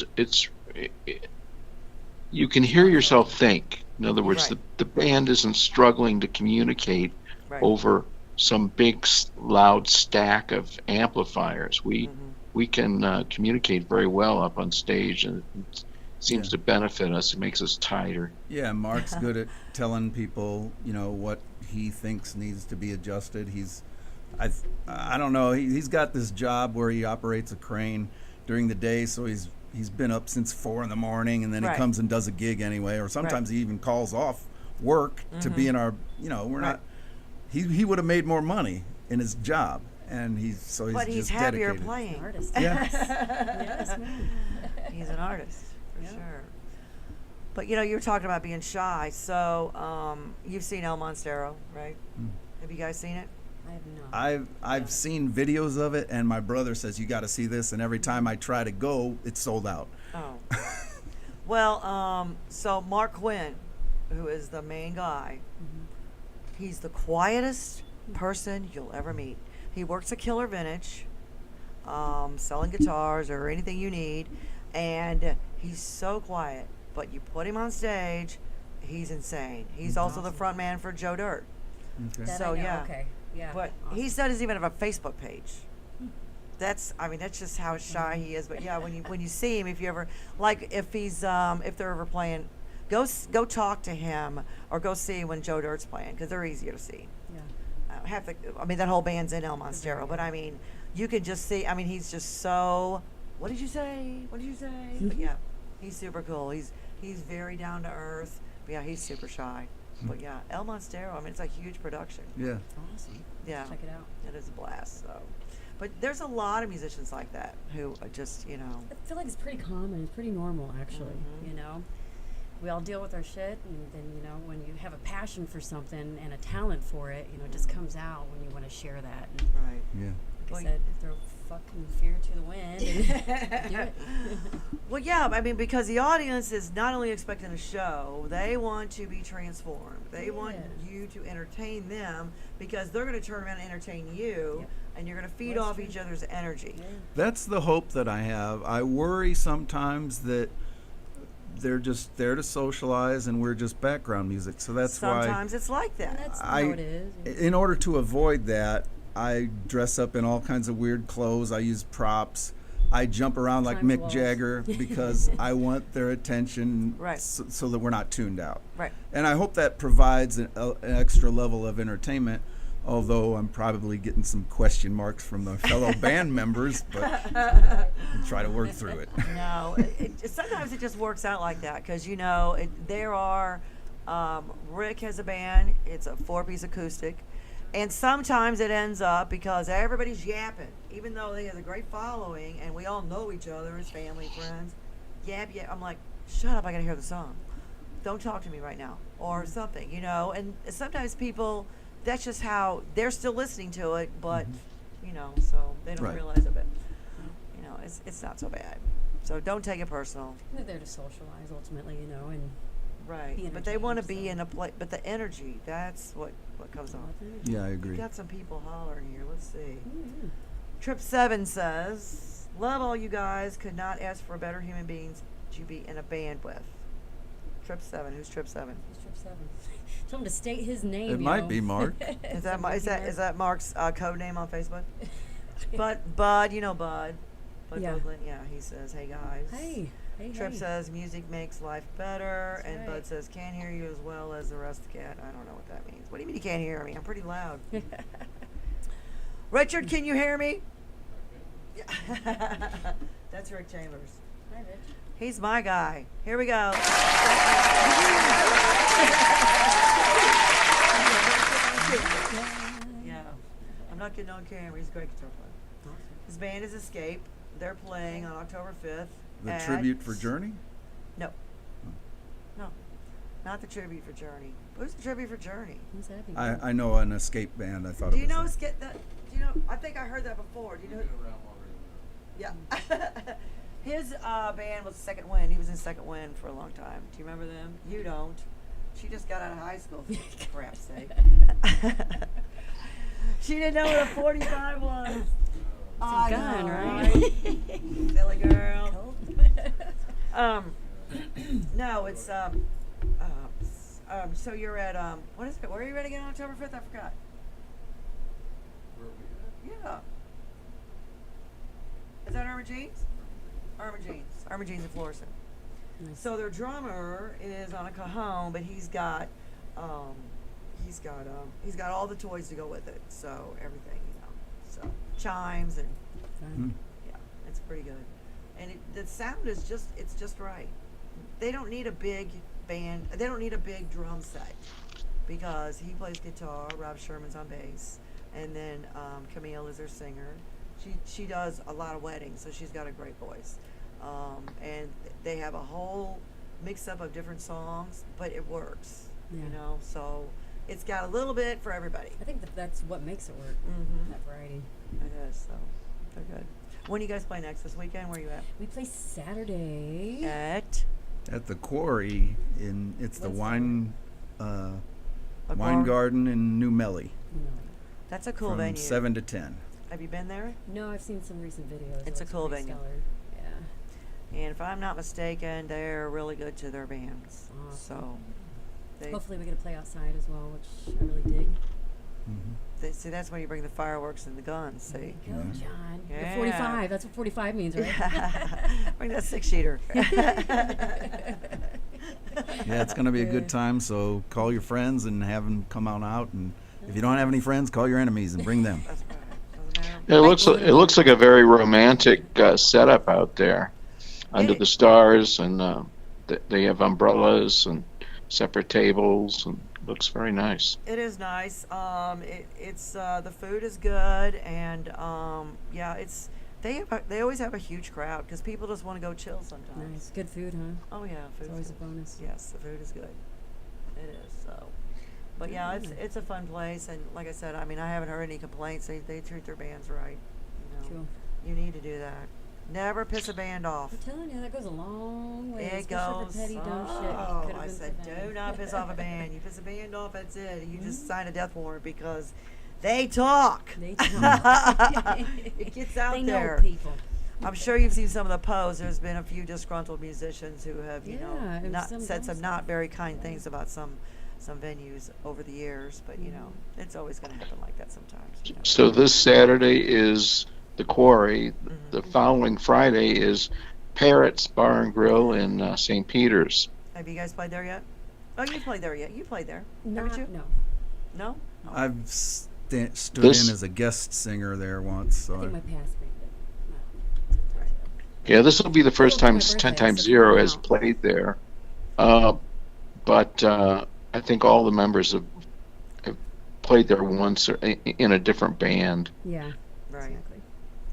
you can hear yourself think. In other words, Right. the band isn't struggling to communicate Right. over some big loud stack of amplifiers. We can communicate very well up on stage, and it seems to benefit us. It makes us tighter. Yeah, Mark's good at telling people, what he thinks needs to be adjusted. I don't know. He's got this job where he operates a crane during the day, so he's been up since 4 a.m, and then Right. he comes and does a gig anyway. Or sometimes he even calls off work to be in our. We're Right. not. He would have made more money in his job, and he's But he's just happier dedicated. playing. Artist. Yes. Yes, ma'am. He's an artist, for Yeah. sure. But you were talking about being shy. So you've seen El Monstero, right? Have you guys seen it? I have not. I've seen videos of it, and my brother says you got to see this, and every time I try to go, it's sold out. Oh. Well, so Mark Quinn, who is the main guy, he's the quietest person you'll ever meet. He works at Killer Vintage, selling guitars or anything you need, and he's so quiet. But you put him on stage, he's insane. He's also the front man for Joe Dirt. Okay. That So, I know. yeah. Okay. Yeah. But he doesn't even have a Facebook page. That's just how shy he is. But yeah, when you see him, if you ever if they're ever playing, go talk to him or go see when Joe Dirt's playing because they're easier to see. Yeah. I mean, that whole band's in El Monstero, but I mean, you can just see. I mean, he's just so. What did you say? What did you say? But yeah, he's super cool. He's very down to earth. But yeah, he's super shy. But yeah, El Monstero. I mean, it's a huge production. Yeah. Awesome. Yeah, Check it out. it is a blast. So, but there's a lot of musicians like that who are just I feel like it's pretty common. It's pretty normal, actually. Mhm. You know, we all deal with our shit, and then when you have a passion for something and a talent for it, it just comes out when you want to share that. And right. Yeah. like Well, I said, throw fucking fear to the wind and do it. Well, yeah, I mean, because the audience is not only expecting a show, they want to be transformed. They want Yeah. you to entertain them because they're going to turn around and entertain you, Yep. and you're going to feed That's off true. each other's energy. Yeah. That's the hope that I have. I worry sometimes that they're just there to socialize and we're just background music. So that's why Sometimes it's like And that. that's I- how it is. in order to avoid that, I dress up in all kinds of weird clothes. I use props. I jump around like Climb Mick walls. Jagger because I want their attention Right. so that we're not tuned out. Right. And I hope that provides an extra level of entertainment, although I'm probably getting some question marks from the fellow band members, but we'll try to work through it. No, sometimes it just works out like that because there are. Rick has a band. It's a 4-piece acoustic, and sometimes it ends up because everybody's yapping, even though they have a great following and we all know each other as family, friends. Yap. I'm like, shut up! I gotta hear the song. Don't talk to me right now, or something, And sometimes people, that's just how they're still listening to it, but so they don't Right. realize of it. It's not so bad. So don't take it personal. They're there to socialize ultimately, and Right. Be But they want to entertained, be so. in a place. But the energy, that's what comes on. Yeah, I We agree. got some people hollering here. Let's see. Mm-hmm. Trip 7 says, love all you guys. Could not ask for better human beings to be in a band with. Trip 7. Who's Trip 7? He's Trip 7. Told him to state his name. It might be Mark. Is that Mark's code name on Facebook? Bud, Bud. Bud Yeah. Boglin. Yeah, he says, hey guys. Hey. Trip says music makes life better, That's and right. Bud says can't hear you as well as the rest of the cat. I don't know what that means. What do you mean you can't hear me? I'm pretty loud. Richard, can you hear me? Yeah. That's Rick Chambers. Hi, Rich. He's my guy. Here we go. Yeah. I'm not getting on camera. He's a great guitar player. Awesome. His band is Escape. They're playing on October 5th. The at- tribute for Journey? No. No. Not the tribute for Journey. Who's the tribute for Journey? Who's that? I know an Escape band. I thought Do it you was know a- Skip that? Do you know? I think I heard that before. Do you know? Yeah. His band was Second Wind. He was in Second Wind for a long time. Do you remember them? You don't. She just got out of high school. For crap's sake. She didn't know what a 45 was. a gun, right? Silly girl. Cool. No, it's so you're at what is it? Where are you at again on October 5th? I forgot. Yeah. Is that Irma Jeans? Irma Jeans in Florissant. Nice. So their drummer is on a cajon, but he's got all the toys to go with it. So everything, So chimes and Fun. yeah, it's pretty good. And the sound is just right. They don't need a big band. They don't need a big drum set because he plays guitar. Rob Sherman's on bass, and then Camille is their singer. She does a lot of weddings, so she's got a great voice. And they have a whole mix up of different songs, but it works. Yeah. So it's got a little bit for everybody. I think that's what makes it work. Mhm. That variety. It is, so they're good. When do you guys play next? This weekend? Where are you at? We play Saturday. At at the Quarry it's the What's wine a wine bar? garden in New Melly That's a cool from venue. 7 to 10. Have you been there? No, I've seen some recent videos. It It's a looks cool pretty venue. stellar. Yeah. And if I'm not mistaken, they're really good to their bands. Awesome. So Hopefully we get to play outside as well, which I really dig. see, that's when you bring the fireworks and the guns. See, Go, John. Yeah. You're 45. That's what 45 means, right? bring that 6-sheeter. Yeah, it's going to be a good time, so call your friends and have them come on out and If you don't have any friends, call your enemies and bring them. That's right. Doesn't matter. It looks like a very romantic setup out there under It- the stars, and they have umbrellas and separate tables, and looks very nice. It is nice. It's the food is good, and yeah, they always have a huge crowd because people just want to go chill sometimes. Nice, good food, huh? Oh yeah, It's food's always a good. bonus. Yes, the food is good. It is so. But yeah, it's a fun place, and like I said, I mean, I haven't heard any complaints. They treat their bands right. You know, Cool. you need to do that. Never piss a band off. I'm telling you, that goes a long way. It especially goes. for petty dumb shit. Oh, Could've I been said, prevented. do not piss off a band. You piss a band off, that's it. You Mm-hmm. just sign a death warrant because they talk. They talk. It gets out they there. know people. I'm sure you've seen some of the posts. There's been a few disgruntled musicians who have, you Yeah, know, it was not some said dumb some stuff. not very kind things about some venues over the years. But you know, it's always going to happen like that sometimes. You know. So this Saturday is the Quarry. The following Friday is Parrots Bar and Grill in St. Peter's. Have you guys played there yet? Oh, you played there yet? You played there, Not, haven't you? no. No. I've stood This- in as a guest singer there once, so I think my I, past band did. Not Yeah, this will be the first Oh, time my birthday, 10 times so zero come has out. played there. But I think all the members have played there once or in a different band. yeah, Right. exactly.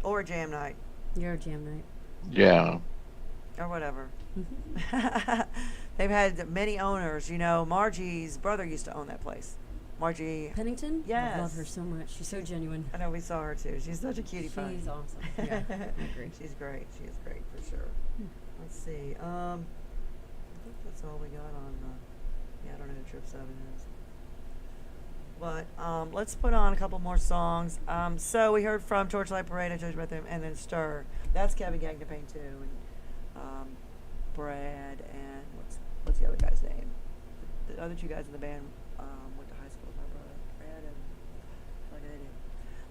Or a jam night, You're a jam night. Yeah. or whatever. Mm-hmm. They've had many owners. You know, Margie's brother used to own that place. Margie. Pennington? I love her Yes. so much. She's so genuine. I know we saw her too. She's such a cutie pie. She's awesome. Yeah, I agree. She's great. She is great for sure. Let's see. I think that's all we got on. Yeah, I don't know who Trip 7 is. But let's put on a couple more songs. So we heard from Torchlight Parade and Judgment Them, and then Stir. That's Kevin Gagnapain too, and Brad and what's the other guy's name? The other two guys in the band went to high school with my brother, Brad and like an idiot.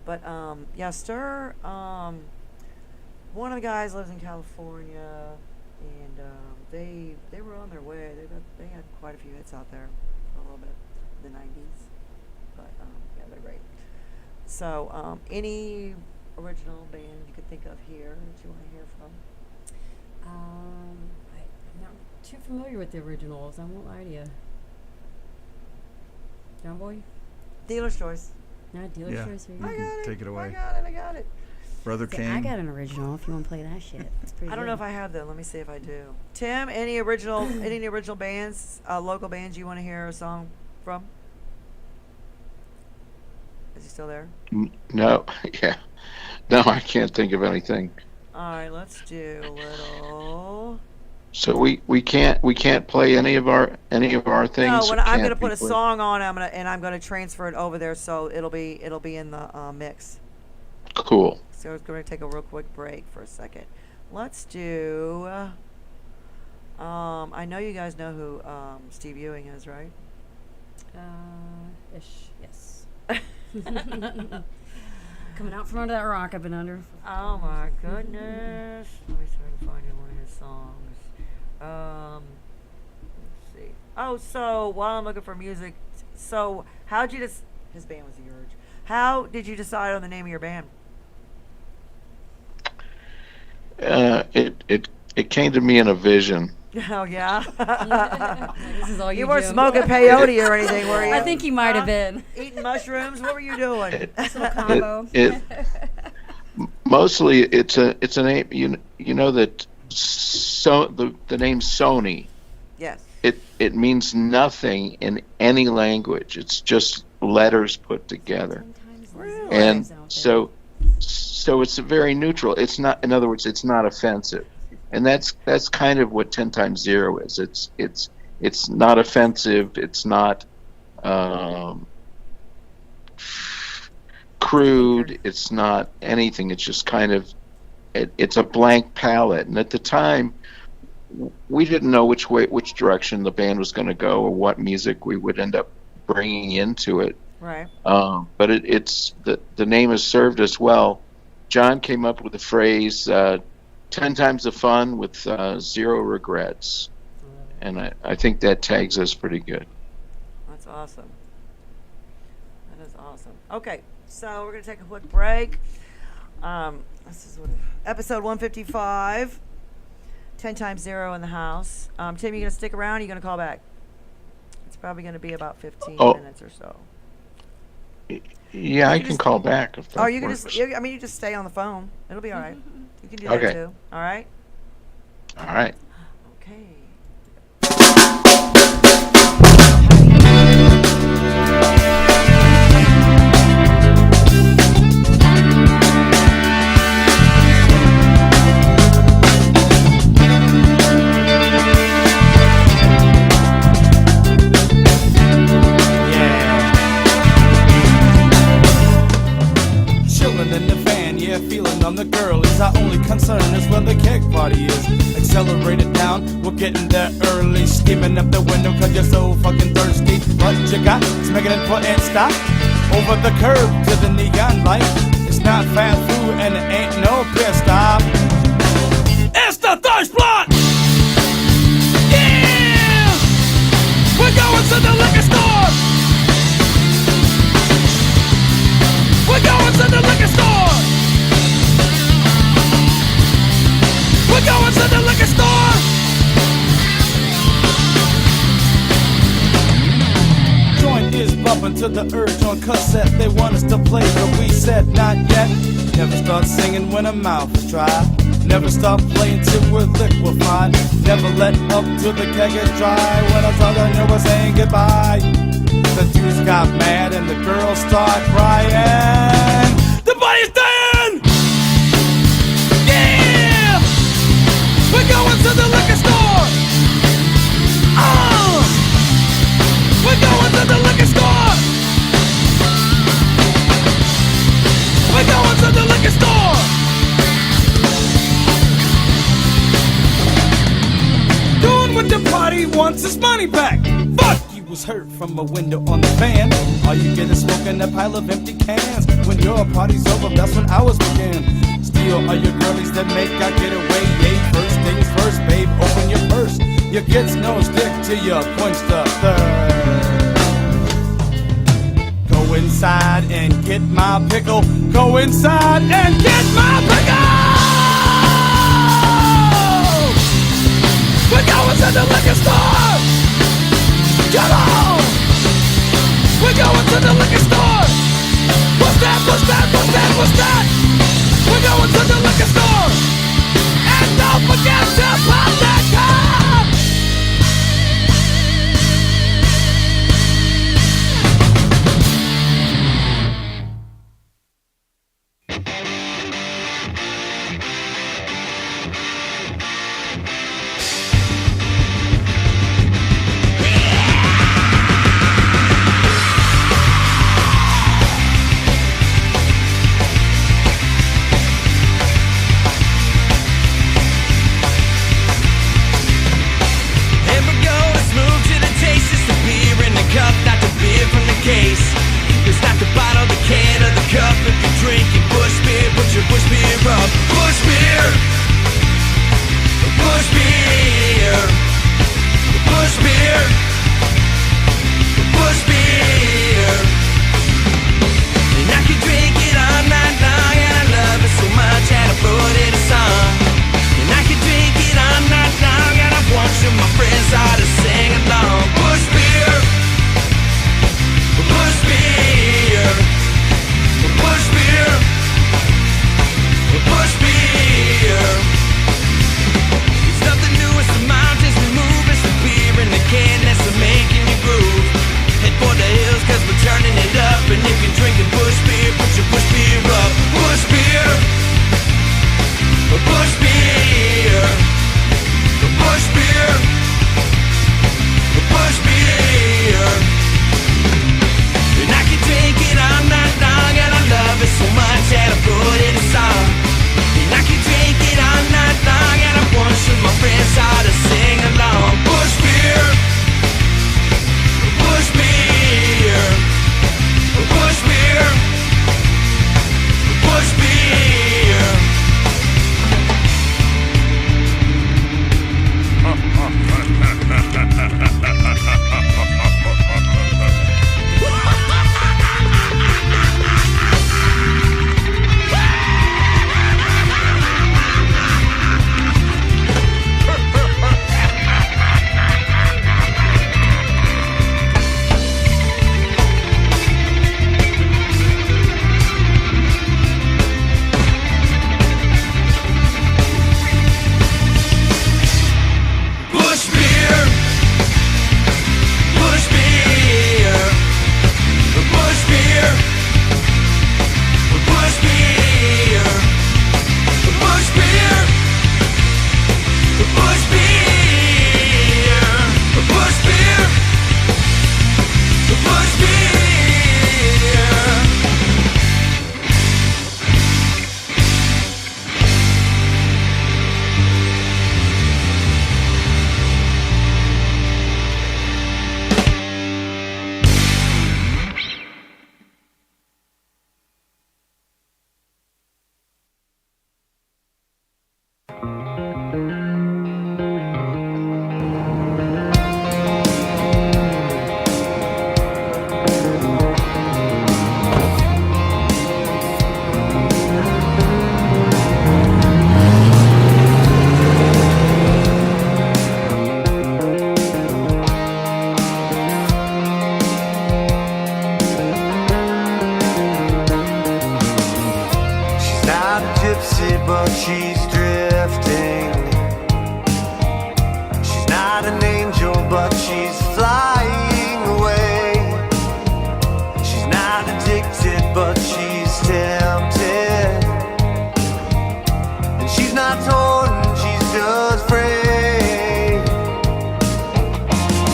But yeah, Stir. One of the guys lives in California, and they were on their way. They had quite a few hits out there for a little bit in the '90s. But yeah, they're great. So any original band you could think of here that you want to hear from? I'm not too familiar with the originals. I won't lie to you. John Boy? Dealer's Choice. Not Dealer's Yeah. Choice. Here you You go. I can got it. take it away. I got it. Brother See, Kane. I got an original if you want to play that shit. It's pretty I don't know if good. I have them. Let me see if I do. Tim, any original bands, local bands you want to hear a song from? Is he still there? No. Yeah. No, I can't think of anything. All right, let's do a little. So we can't play any of our things. No, when I'm Can't gonna be put a played? song on, I'm gonna transfer it over there, so it'll be in the mix. Cool. So it's gonna take a real quick break for a second. Let's do. I know you guys know who Steve Ewing is, right? Ish, yes. Coming out from under that rock I've been under. Oh my goodness! Let me see if I can find you one of his songs. Let's see. Oh, so while I'm looking for music, so how'd you just? His band was The Urge. How did you decide on the name of your band? It came to me in a vision. Oh yeah. This is all you You weren't Jim. smoking peyote or anything, were you? I think he might have Huh? been. Eating mushrooms. What were you doing? This little combo. Mostly it's a name. You know that the name Sony. Yes. It means nothing in any language. It's just letters put together. Really? And so it's very neutral. It's not, in other words, it's not offensive, and that's kind of what 10 times 0 is. It's not offensive. It's not crude. It's not anything. It's just kind of it's a blank palette. And at the time, we didn't know which direction the band was going to go or what music we would end up bringing into it. Right. But it's the name has served us well. John came up with the phrase 10 times the fun with 0 regrets, and I think that tags us pretty good. That's awesome. That is awesome. Okay, so we're gonna take a quick break. This is what episode 155. 10 times 0 in the house. Tim, you gonna stick around? Or you gonna call back? It's probably gonna be about 15 Oh. minutes or so. Yeah, I You can just- call back if that Oh, you can works. just. I mean, you just stay on the phone. It'll be all right. You can do that Okay. too. All right. All right. Okay. Chillin' in the van, yeah, feeling on the girlies. Our only concern is where the keg party is. Accelerated down, we're getting there early. Steaming up the window cause you're so fucking thirsty. What you got? Smacking it for and stop. Over the curb to the neon light. It's not fast food and it ain't no pit stop. It's the thirst plot! Yeah! We're going to the liquor store! We're going to the liquor store! We're going to the liquor store! Joint is bumping to the urge on cassette. They want us to play, but we said not yet. Never start singing when a mouth is dry. Never stop playing till we're liquefied. Never let up till the keg is dry. When I talk, I know we're saying goodbye. The dudes got mad and the girls start crying. The body's dying! Yeah! We're going to the liquor store! Oh! We're going to the liquor store! We're going to the liquor store! Doing what the party wants his money back. Fuck! Was heard from a window on the van. All you get is smoking a pile of empty cans. When your party's over, that's when ours begin. Steal all your girlies that make I get away. Yay, first things first, babe, open your purse. Your kids no stick till you quench the thirst. Go inside and get my pickle. Go inside and get my pickle. We're going to the liquor store. Come on! We're going to the liquor store! What's that? What's that? What's that? What's that? We're going to the liquor store! And don't forget to pop that car! but she's drifting. She's not an angel, but she's flying away. She's not addicted, but she's tempted. And she's not torn, she's just free.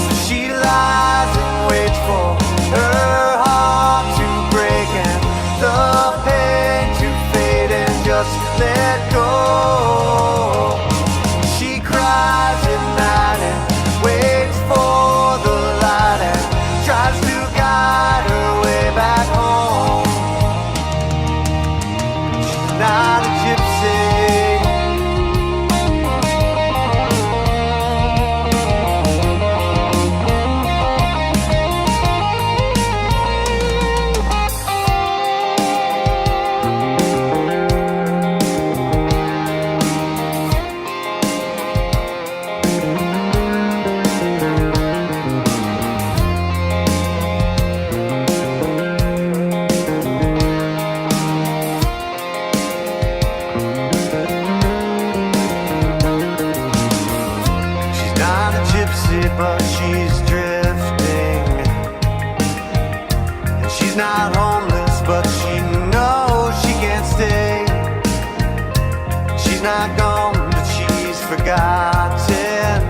So she lies and waits for her heart to break and the pain to fade and just let go. She cries at night and waits for the light and tries to guide her way back home. She's not a gypsy. She's not a gypsy, but she's drifting. And she's not homeless, but she knows she can't stay. She's not gone, but she's forgotten.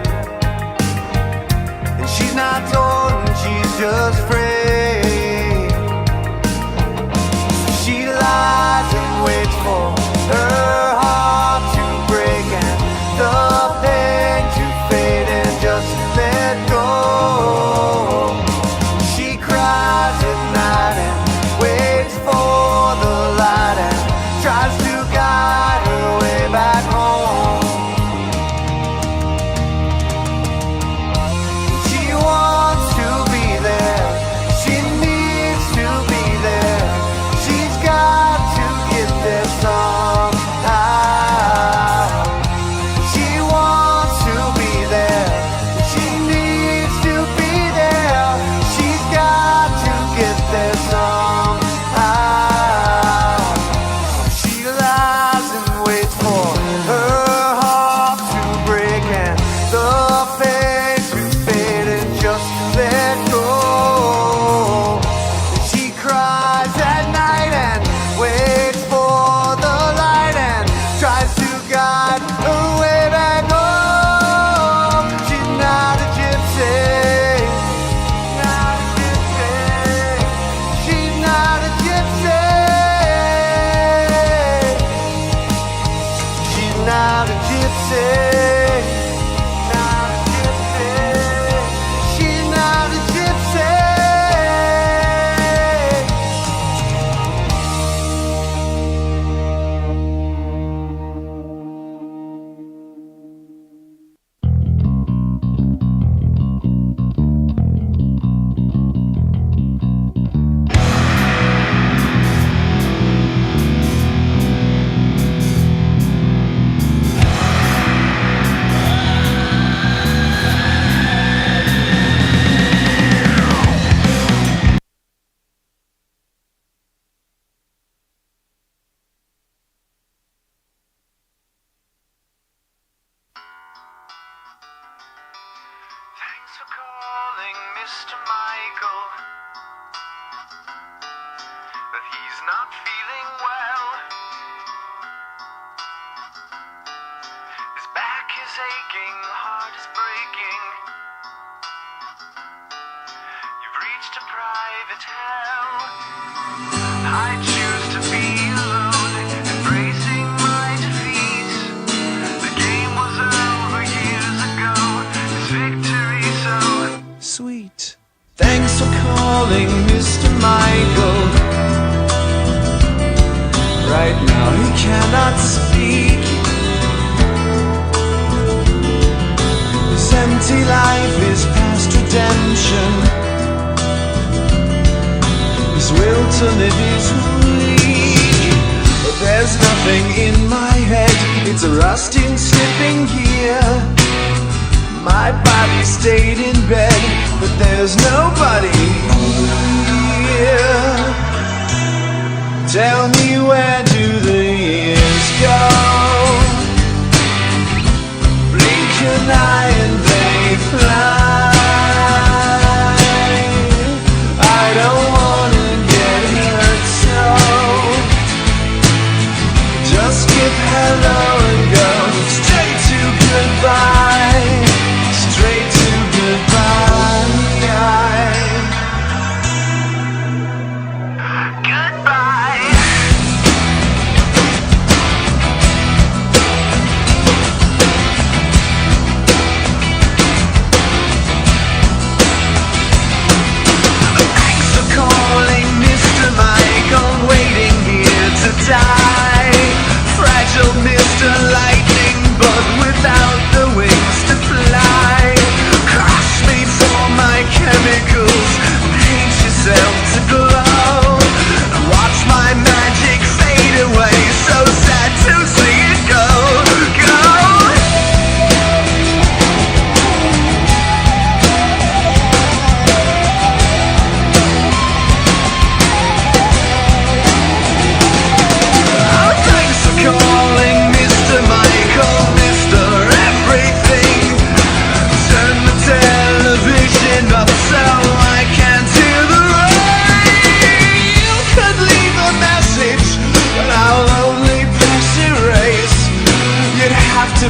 And she's not torn, she's just free. She lies and waits for her heart to break and the pain to fade and just let go. She cries at night and waits for the light and tries to guide her way back home. She wants to be there, she needs to be there. She's got to get there somehow. She wants to be there, she needs to be there. She's got to get there somehow. She lies and waits for her heart to break and the pain to fade and just let go. She cries at night and waits for the light and tries to guide her way back home. She's not a gypsy, not a gypsy. She's not a gypsy. She's not a gypsy. Not a gypsy. She's not a gypsy. Thanks for calling Mr. Michael, but he's not feeling well. His back is aching, heart is breaking. You've reached a private hell. I choose to be alone, embracing my defeat. The game was over years ago. His victory so sweet. Thanks for calling Mr. Michael. Right now he cannot speak. His empty life is past redemption. His will to live is weak. But there's nothing in my head, it's a rusting, slipping gear. My body stayed in bed, but there's nobody here. Tell me, where do the years go?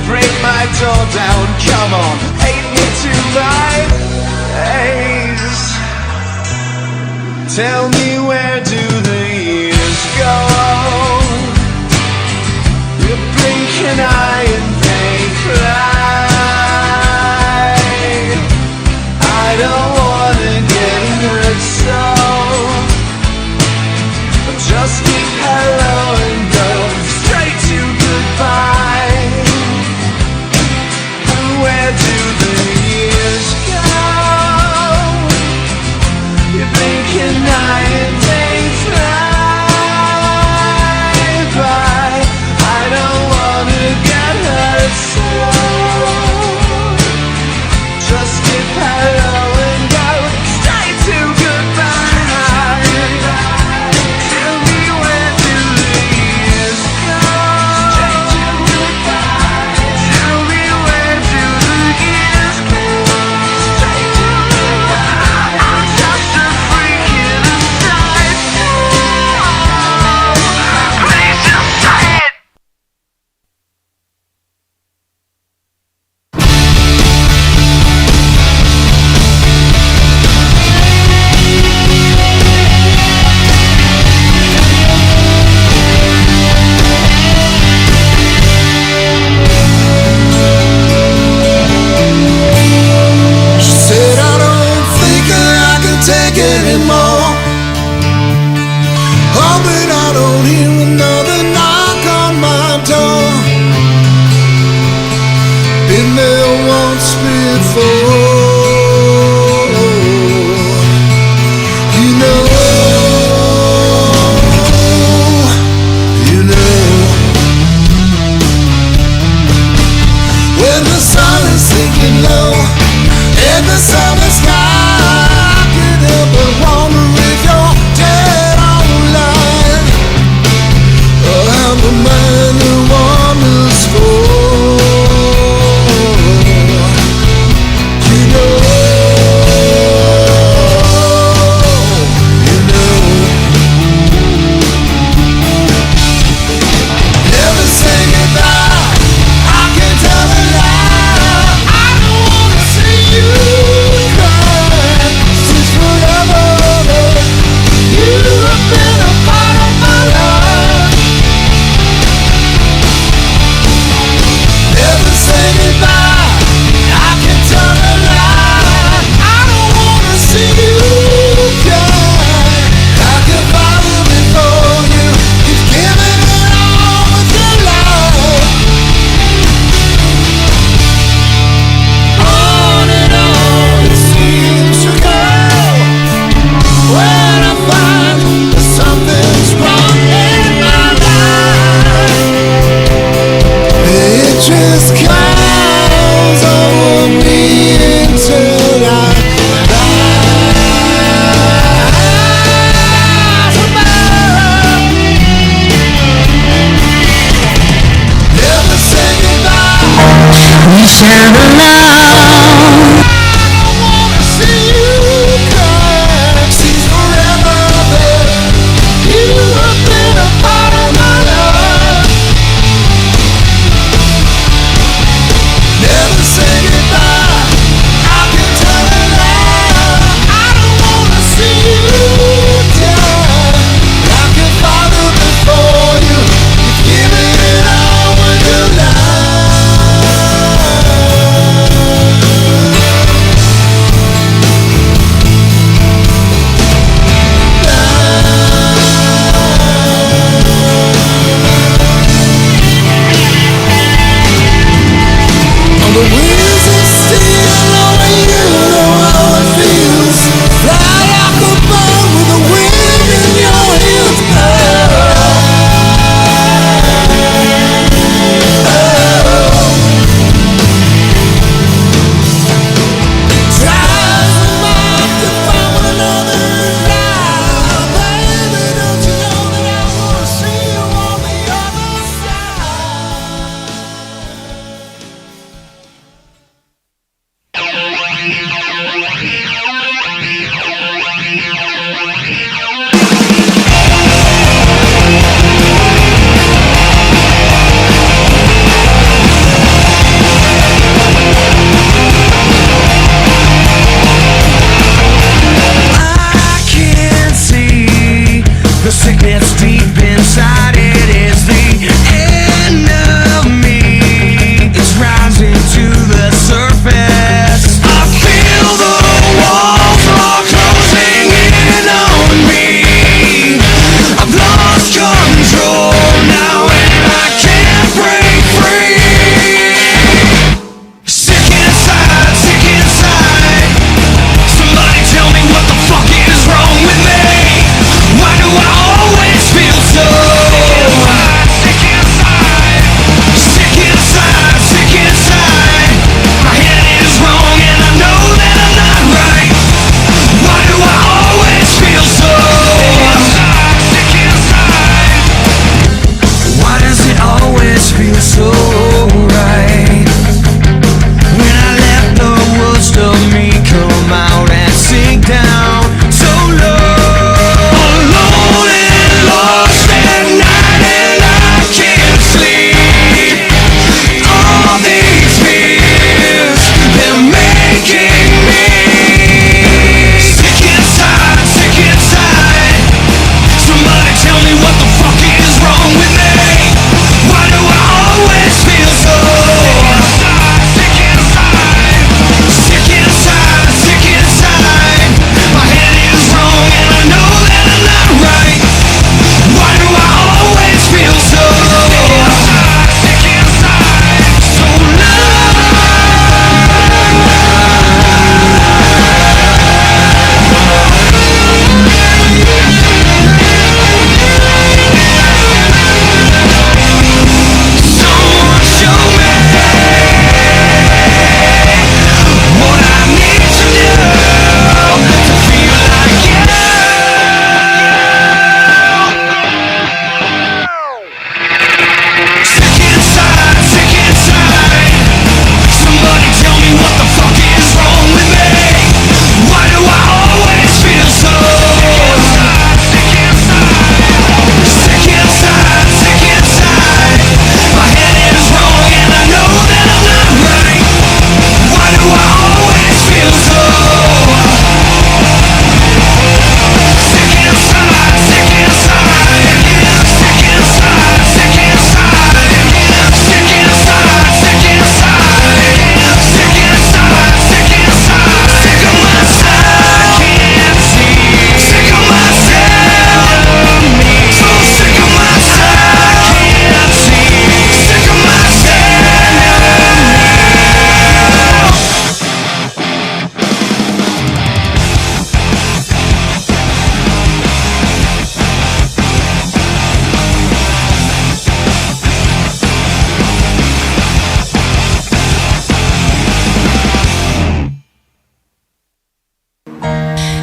break my door down. Come on, hate me to my face. Tell me, where do the years go? You blink an eye and they fly. I don't wanna get hurt, so just keep hello and go straight to goodbye. Where do the years go? You blink an eye and they fly by. I don't wanna get hurt, so just keep hello and go straight to goodbye. Tell me, where do the years go? Straight to goodbye. Tell me, where do the years go? Straight to goodbye. I'm just a freak in a night. Please just say it. She said, I don't think that I can take anymore. Hoping I don't hear another knock on my door. Been there once before. You know, you know. When the sun is sinking low in the summer sky, I can't help but wonder if you're dead on the line. Or I'm the man who wanders for. You know, you know. Never say goodbye. I can tell a lie. I don't wanna see you cry. Since forever, you have been a part of my life. Never say goodbye. I can tell a lie. I don't wanna see you cry. Like a father before you, you've given it all with your life. On and on it seems to go. When I find that something's wrong in my life, it just clouds over me until I rise above. Never say goodbye. We share a love. I don't wanna see you cry. Since forever, you have been a part of my life. Never say goodbye. I can tell a lie. I don't wanna see you die. Like a father before you, you've given it all with your life. sickness deep inside it is the enemy. It's rising to the surface. I feel the walls are closing in on me. I've lost control now and I can't break free. Sick inside, sick inside. Somebody tell me what the fuck is wrong with me. Why do I always feel so sick inside, sick inside, sick inside? My head is wrong and I know that I'm not right. Why do I always feel so sick inside? Why does it always feel so right? When I let the worst of me come out and sink down so low. Alone and lost at night and I can't sleep. All these fears, they're making me sick inside, sick inside. Somebody tell me what the fuck is wrong with me. Why do I always feel so sick inside, sick inside, sick inside? My head is wrong and I know that I'm not right. Why do I always feel so sick inside, so low? Someone show me what I need to do to feel like you. Sick inside, sick inside. Somebody tell me what the fuck is wrong with me. Why do I always feel so sick inside, sick inside, sick inside? My head is wrong and I know that I'm not right. Why do I always feel so sick inside, sick inside, sick inside, sick inside, sick inside, sick inside, sick inside, sick inside, sick of myself, can't see, sick of myself, so sick of myself, can't see, sick of myself.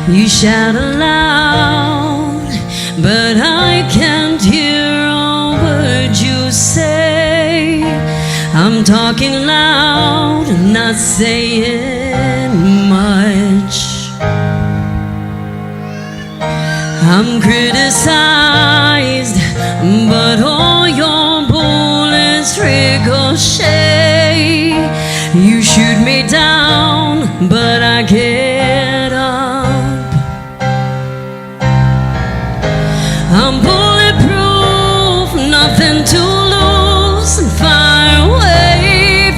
You shout aloud, but I can't hear a word you say. I'm talking loud, not saying much. I'm criticized, but all your bullets ricochet. You shoot me down, but I get up. I'm bulletproof, nothing to lose. Fire away,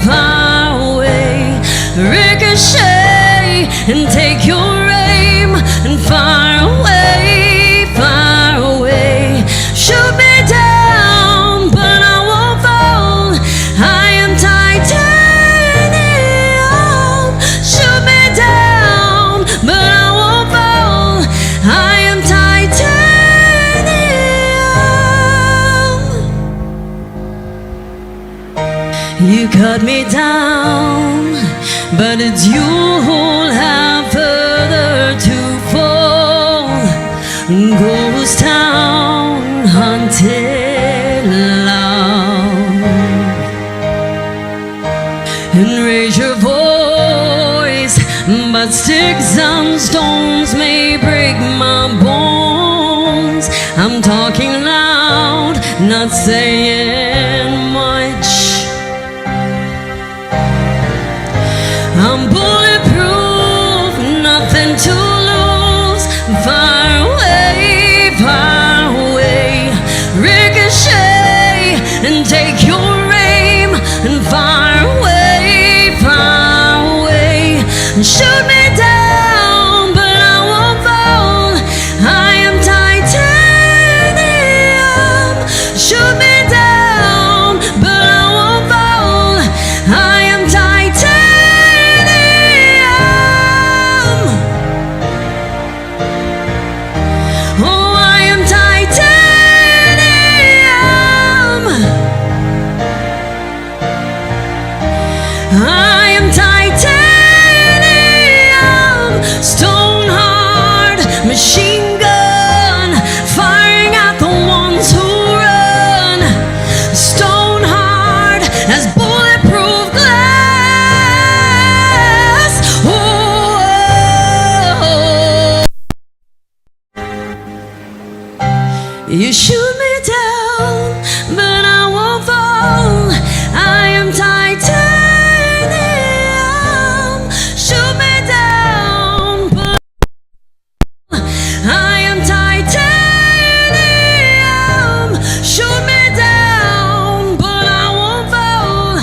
ricochet, and take your aim, and fire away. Shoot me down, but I won't fall. I am titanium. Shoot me down, but I won't fall. I am titanium. You cut me down, but it's you who'll have further to fall. Ghost town, hunted loud, and raise your voice, but sticks and stones may break my bones. I'm talking loud, not saying much. I'm bulletproof, nothing to lose. Fire away, You shoot me down, but I won't fall. I am titanium. Shoot me down, but I am titanium. Shoot me down, but I won't fall.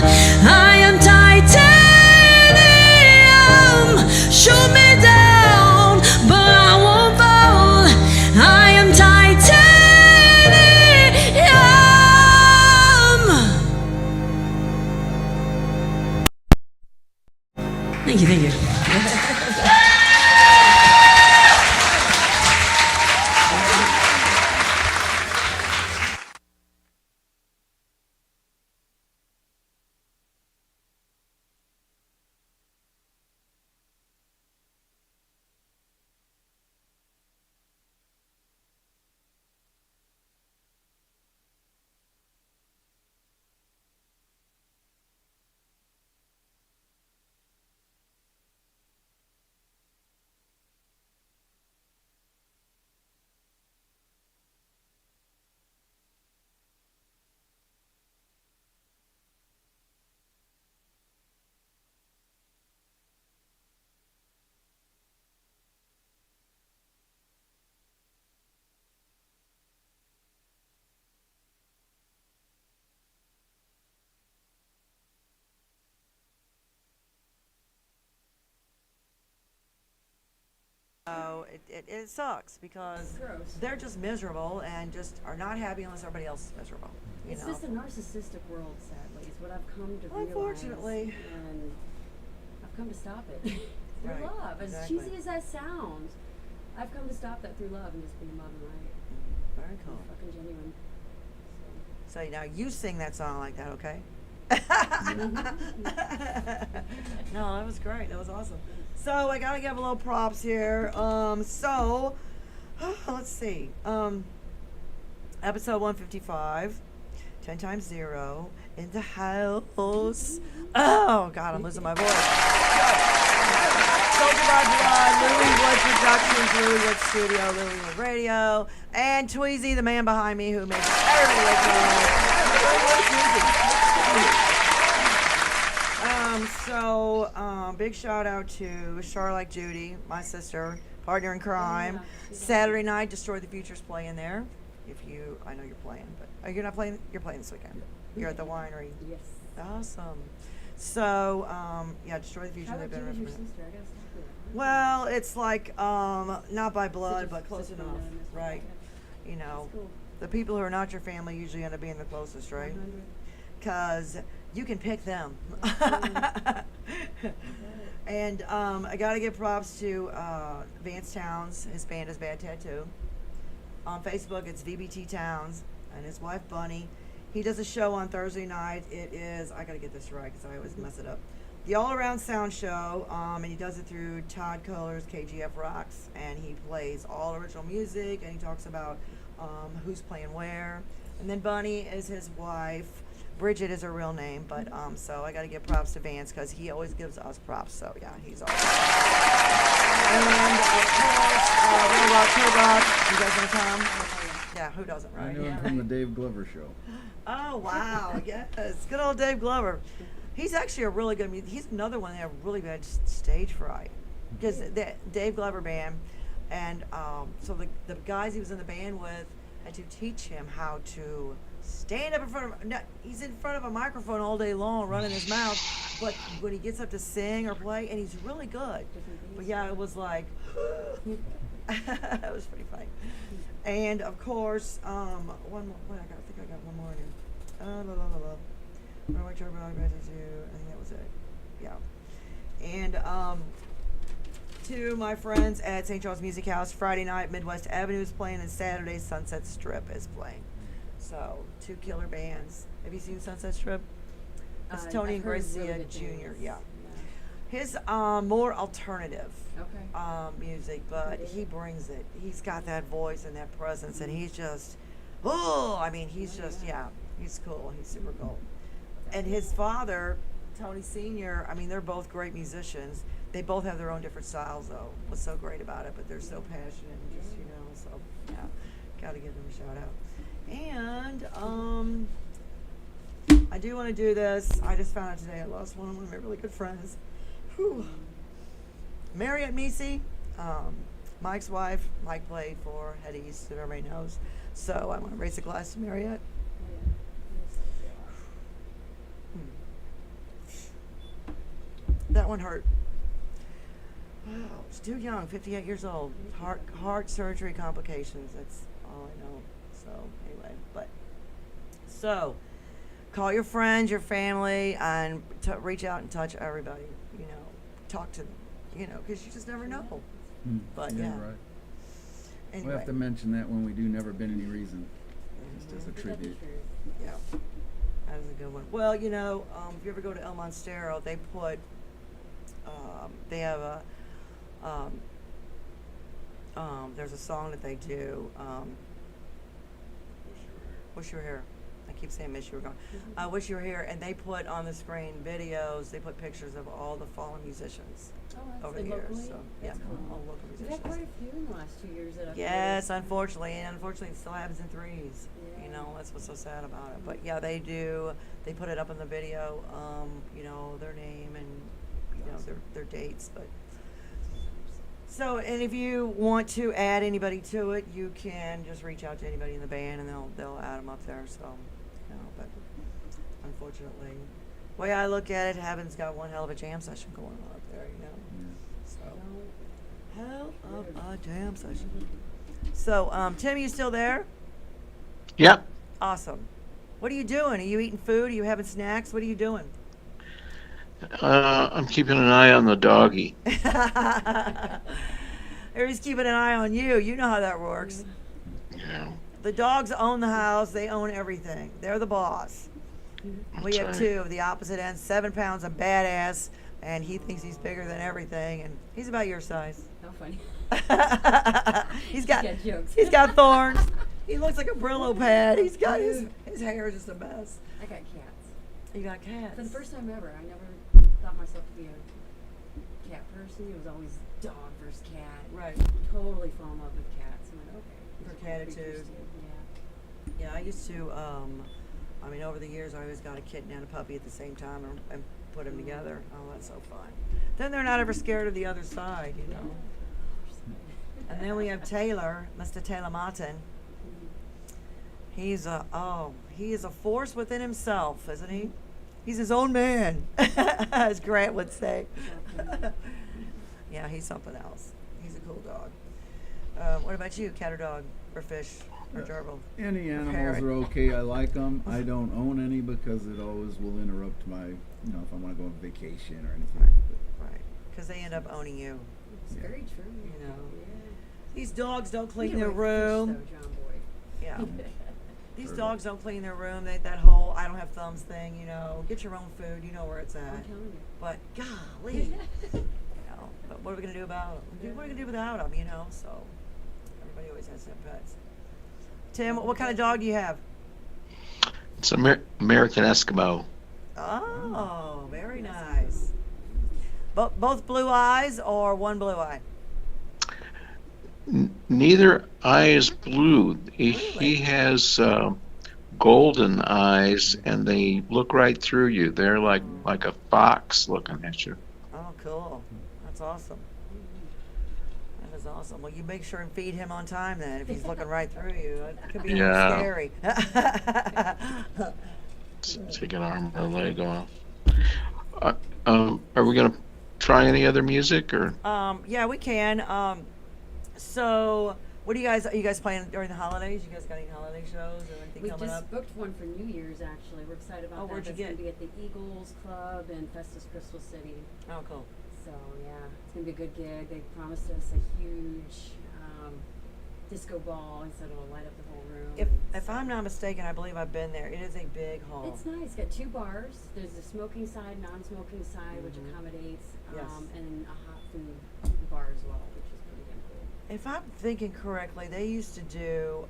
I am titanium. Shoot me down, but I won't fall. I am titanium. Thank you, thank you. So it sucks because Gross. they're just miserable and just are not happy unless everybody else is miserable. You It's know. just a narcissistic world, sadly, is what I've come to realize. Unfortunately. And I've come to stop it through Right, love. As exactly. cheesy as that sounds, I've come to stop that through love and just being love and right. Very cool. And fucking genuine. So now you sing that song like that, okay? No, that was great. That was awesome. So I gotta give a little props here. Let's see. Episode 155, 10 times 0 in the house. Oh God, I'm losing my voice. Soldier by Blood, Lilywood Productions, Lilywood Studio, Lilywood Radio, and Tweezy, the man behind me who makes everybody wake up. Big shout out to Charlotte Judy, my sister, partner in crime. yeah. Saturday night, Destroy the Future's playing there. I know you're playing, but you're not playing. You're playing this weekend. You're at the winery. Yes. Awesome. So, Destroy the Future. How They've about been you and your recommended. sister? I gotta stop with that. Well, it's like not by blood, Such a- but close such a enough, known- right? okay. You know, That's cool. the people who are not your family usually end up being the closest, right? 100. Because you can pick them. Absolutely. And I gotta give props to Vance Towns. His band is Bad Tattoo. On Facebook, it's VBT Towns and his wife Bunny. He does a show on Thursday night. It is, I gotta get this right because I always mess it up. The All Around Sound Show, and he does it through Todd Kohler's KGF Rocks, and he plays all original music, and he talks about who's playing where. And then Bunny is his wife. Bridget is her real name, but so I got to give props to Vance because he always gives us props. So yeah, he's awesome. And of course, Real Rock, Toe Rock. You guys want to come? Yeah, who doesn't, I right? knew him from the Dave Glover show. Oh wow, yes, good old Dave Glover. He's actually a really good. He's another one that had really bad stage fright because the Dave Glover band, and so the guys he was in the band with had to teach him how to stand up in front of. No, he's in front of a microphone all day long, running his mouth, but when he gets up to sing or play, and he's really good. But yeah, it was like it was pretty funny. And of course, one more. Wait, I think I got one more in here. I think that was it. Yeah. And to my friends at St. Charles Music House, Friday night Midwest Avenue is playing, and Saturday Sunset Strip is playing. So 2 killer bands. Have you seen Sunset Strip? It's Tony and I've heard Gracia really good Jr. things. Yeah. His more alternative Okay. music, but he brings it. He's got that voice and that presence, and he's just, he's just, he's cool. He's super cool. And his father, Tony Sr., they're both great musicians. They both have their own different styles, though. What's so great about it, but they're so passionate and just, so, yeah. Gotta give them a shout out. And I do want to do this. I just found out today I lost one of my really good friends. Whew. Marriott Misi, Mike's wife. Mike played for Head East, that everybody knows. So I want to raise a glass to Marriott. That one hurt. Wow, she's too young, 58 years old. Heart surgery complications. That's all I know. So anyway, so call your friends, your family, and reach out and touch everybody. You know, talk to them. You know, because you just never know. But yeah. Right. Anyway. We'll have to mention that when we do Never Been Any Reason, just as a tribute. Yeah, that is a good one. Well, you know, if you ever go to El Monstero, they put, they have a, there's a song that they do, Wish You Were Here. I keep saying Miss You Were Gone. Wish You Were Here, and they put on the screen videos, they put pictures of all the fallen musicians over the years. Locally? So, yeah, That's cool. all local We've had musicians. quite a few in the last 2 years that I've Yes, unfortunately, and unfortunately, it still happens in threes. Yeah. You know, that's what's so sad about it. But yeah, they do. They put it up in the video. You know, their name and you know their dates. But so, and if you want to add anybody to it, you can just reach out to anybody in the band, and they'll add them up there. So, you know, but unfortunately, the way I look at it, Heaven's got one hell of a jam session going on up there. You know, so. Hell of a jam session. So, Tim, you still there? Yep. Awesome. What are you doing? Are you eating food? Are you having snacks? What are you doing? I'm keeping an eye on the doggy. Everybody's keeping an eye on you. You know how that works. Yeah. The dogs own the house. They own everything. They're the boss. We That's have right. two of the opposite ends, 7 pounds of badass, and he thinks he's bigger than everything, and he's about your size. How funny. He's got Get jokes. he's got thorns. He looks like a Brillo pad. He's got his hair is just a mess. I got cats. You got cats. For the first time ever, I never thought myself to be a cat person. It was always dog versus cat. Right. Totally fall in love with cats. I'm like, okay. For these are cool catitude. creatures too. Yeah, I used to. I mean, over the years, I always got a kitten and a puppy at the same time and put them together. Oh, that's so fun. Then they're not ever scared of the other side, you know. And then we have Taylor, Mr. Taylor Martin. He is a force within himself, isn't he? He's his own man, as Grant would say. Yeah, he's something else. He's a cool dog. What about you, cat or dog, or fish, or gerbil? Any animals parrot. are okay. I like them. I don't own any because it always will interrupt my, you know, if I want to go on vacation or anything. Right, because they end up owning you. It's very true. You know. Yeah. These dogs don't You clean get their away with fish, room. though, John Boy. Yeah. These Sure. dogs don't clean their room. That whole I don't have thumbs thing, you know. Get your own food. You know where it's I'm at. telling you. But golly, you know. But what are we gonna do about them? What are we gonna do without them? You know. So everybody always has their pets. Tim, what kind of dog do you have? It's an American Eskimo. Oh, very nice. Both blue eyes or one blue eye? Neither eye is blue. He has golden eyes, and they look right through you. They're like a fox looking at you. Oh, cool. That's awesome. That is awesome. Well, you make sure and feed him on time then if he's looking right through you. It could be a little Yeah. scary. Take an arm or a leg off. Are we gonna try any other music or? Yeah, we can. So, what are you guys playing during the holidays? You guys got any holiday shows or anything We coming just up? booked one for New Year's, actually. We're excited about Oh, that. where'd you That's going get? to be at the Eagles Club in Festus, Crystal City. Oh, cool. So, yeah, it's going to be a good gig. They promised us a huge disco ball. He said it'll light up the whole room. If I'm not mistaken, I believe I've been there. It is a big hall. It's nice. It's got 2 bars. There's a smoking side, non-smoking side, which accommodates, Yes. and a hot food bar as well, which is pretty damn cool. If I'm thinking correctly, they used to do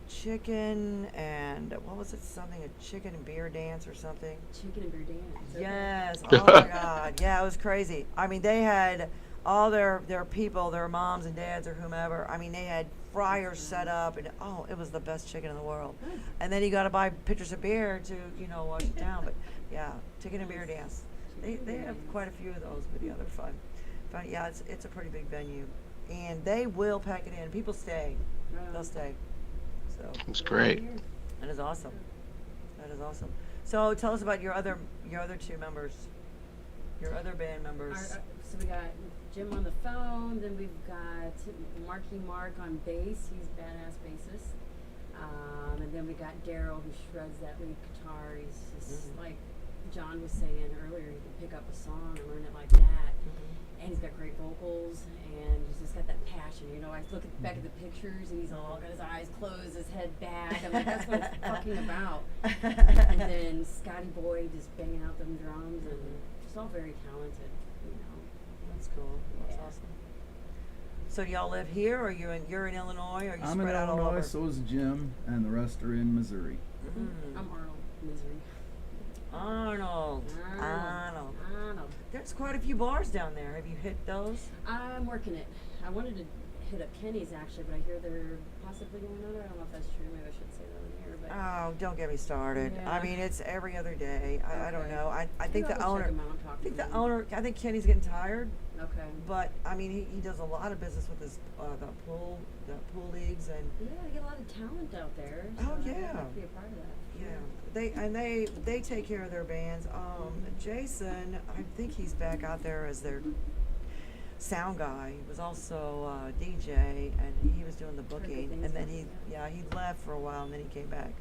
chicken and what was it? Something a chicken and beer dance or something. Chicken and beer dance. Okay. Yes. Oh my God. Yeah, it was crazy. I mean, they had all their people, their moms and dads or whomever. I mean, they had fryers set up, and oh, it was the best chicken in the world. And then you got to buy pitchers of beer to wash it down. But yeah, chicken and beer dance. They have quite a few of those, but yeah, they're fun. But yeah, it's a pretty big venue, and they will pack it in. People stay. They'll stay. So It's great. that is awesome. That is awesome. So tell us about your other two members, your other band members. So we got Jim on the phone, then we've got Marky Mark on bass. He's a badass bassist. And then we got Daryl, who shreds that lead guitar. He's just like John was saying earlier, he can pick up a song and learn it like that. And he's got great vocals, and he's just got that passion. I look back at the pictures, and he's all got his eyes closed, his head back. I'm like, that's what it's fucking about. And then Scotty Boy just banging out them drums, and just all very talented. That's cool. That's Yeah. awesome. So do y'all live here, or you're in Illinois, or you I'm in spread out all over? Illinois, so is Jim, and the rest are in Missouri. I'm Arnold, Misery. Arnold. Arnold. There's quite a few bars down there. Have you hit those? I'm working it. I wanted to hit up Kenny's actually, but I hear they're possibly going under. I don't know if that's true. Maybe I should say that on here. But Oh, don't get me started. Yeah. I mean, it's every other day. I don't Okay. know. I think Maybe the I'll owner. check 'em out and talk I think to the him. owner. I think Kenny's getting tired. Okay. But I mean, he does a lot of business with his the pool leagues and Yeah, they get a lot of talent out there. Oh, So I'd yeah. like to be a part of that. they take care of their bands. Jason, I think he's back out there as their sound guy. He was also DJ, and he was doing the Heard good booking. things And then about him, he left for a while, and then he came back.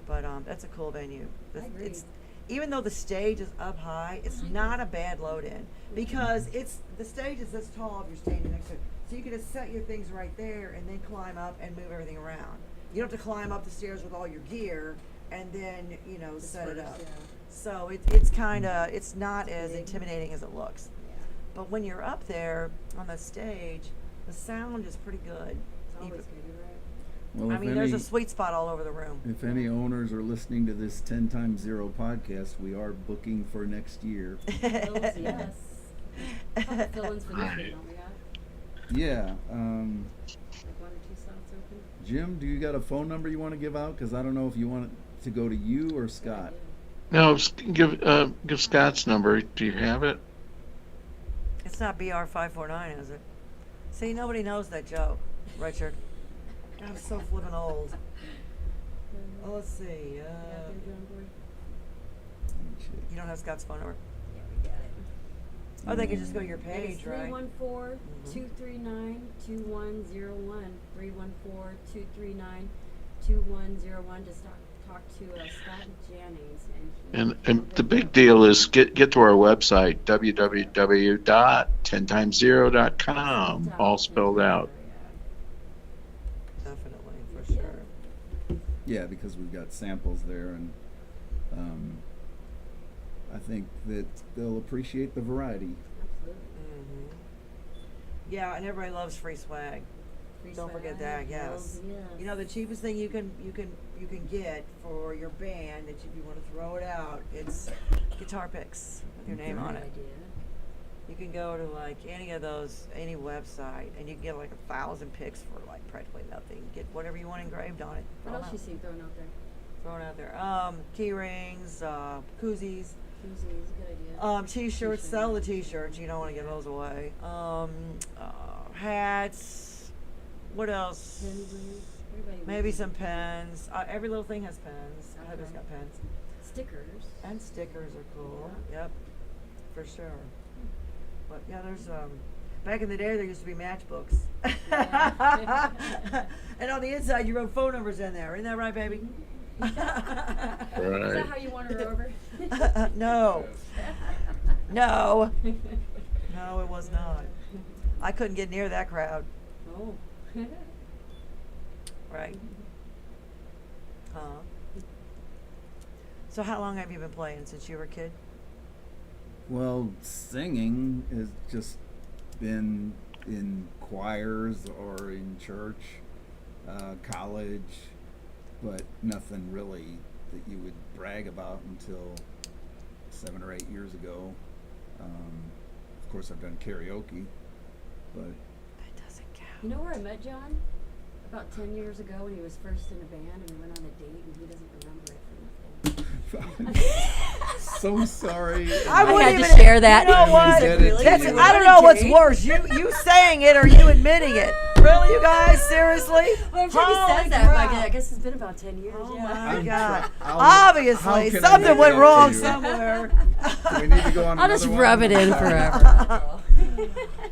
But that's a cool venue. I agree. It's even though the stage is up high, it's not a bad load in because the stage is this tall if you're standing next to it. So you can just set your things right there and then climb up and move everything around. You don't have to climb up the stairs with all your gear and then set it up. Yeah. So it's not as intimidating as it looks. Yeah. But when you're up there on the stage, the sound is pretty good. It's always Even- good, you're right. Well, I mean, there's a sweet spot all over the room. If any owners are listening to this 10 times 0 podcast, we are booking for next year. Fills, yes. Couple fill-ins for this year, don't we got? Yeah. Like 1 or 2 slots open? Jim, do you got a phone number you want to give out? Because I don't know if you want it to go to you or Scott. No, give Scott's number. Do you have it? It's not BR549, is it? See, nobody knows that joke, Richard. I'm so flippin' old. Oh, let's see. Yeah, there, John Boy. You don't have Scott's phone number? Yeah, we got it. Oh, they can just go to your It's page, right? 314-239-2101. 314-239-2101. Just talk to Scott Jannings. And the big deal is get to our website, www.10times0.com, all spelled out. Definitely, for sure. Yeah, because we've got samples there, and I think that they'll appreciate the variety. Absolutely. Hmm. Yeah, and everybody loves free swag. Free Don't forget swag, that. Yes. You know, the cheapest thing you can get for your band that if you want to throw it out, it's guitar picks with your name on Good it. idea. You can go to like any website, and you can get like 1,000 picks for like practically nothing. Get whatever you want engraved on it. What else you see thrown out there? Thrown out there. Key rings, koozies, Koozies, good idea. t-shirts. Sell the t-shirts. You don't want to give those away. Hats. What else? Pins, everybody Maybe needs some pens. Every little thing has pens. Heather's Okay. got pens. stickers. And stickers are cool. Yep, for sure. But yeah, there's back in the day there used to be matchbooks. Yeah. And on the inside you wrote phone numbers in there. Isn't that right, baby? Is that how you won her over? No. No. No, it was not. I couldn't get near that crowd. Oh. Right. So how long have you been playing? Since you were a kid? Well, singing has just been in choirs or in church, college, but nothing really that you would brag about until 7 or 8 years ago. Of course, I've done karaoke, But That doesn't count. You know where I met John? About 10 years ago when he was first in a band and we went on a date and he doesn't remember it for nothing. so sorry. I I wouldn't had to even- share that. You know what? Get it to That's, you. I don't know what's worse, you saying it or you admitting it. Really, you guys? Seriously? Well, I'm sure he Holy says that, but crap. I guess it's been about 10 years. Oh yeah. my I'm God! try- how Obviously, can I something make went that wrong to you? somewhere. Do we need to go on I'll just another rub one? it in forever. That's all.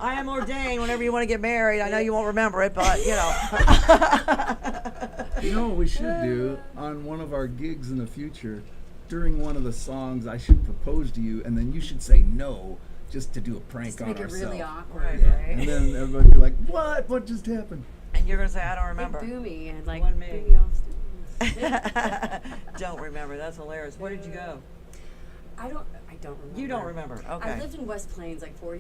I am ordained. Whenever you want to get married, I know you won't remember it, but you know. You know what we should do on one of our gigs in the future? During one of the songs, I should propose to you, and then you should say no, just to do a prank Just to on make it ourselves. really awkward, Right. right? And then everybody would be like, "What? What just happened?" And you're gonna say I don't remember. Like, boo me and like One me. boo me off stage. Don't remember. That's hilarious. Where did you go? I don't remember. You don't remember. Okay. I lived in West Plains, like 4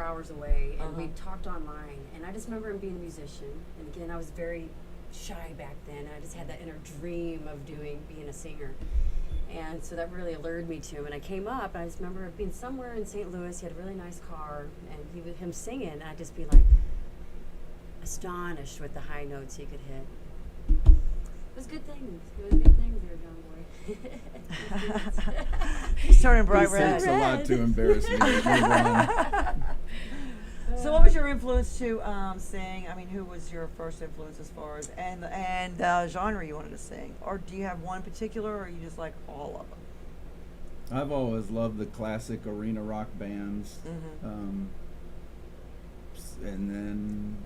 hours away, and we Uh-huh. talked online. And I just remember him being a musician. And again, I was very shy back then. I just had that inner dream of being a singer. And so that really allured me to him. And I came up, and I just remember being somewhere in St. Louis. He had a really nice car, and him singing, and I'd just be like astonished with the high notes he could hit. It was good things. It was good things there, John Boy. He's turning He bright red. thinks a lot to embarrass me. Move on. So, what was your influence to sing? I mean, who was your first influence as far as and genre you wanted to sing, or do you have one particular, or are you just like all of them? I've always loved the classic arena rock bands, Mhm. And then,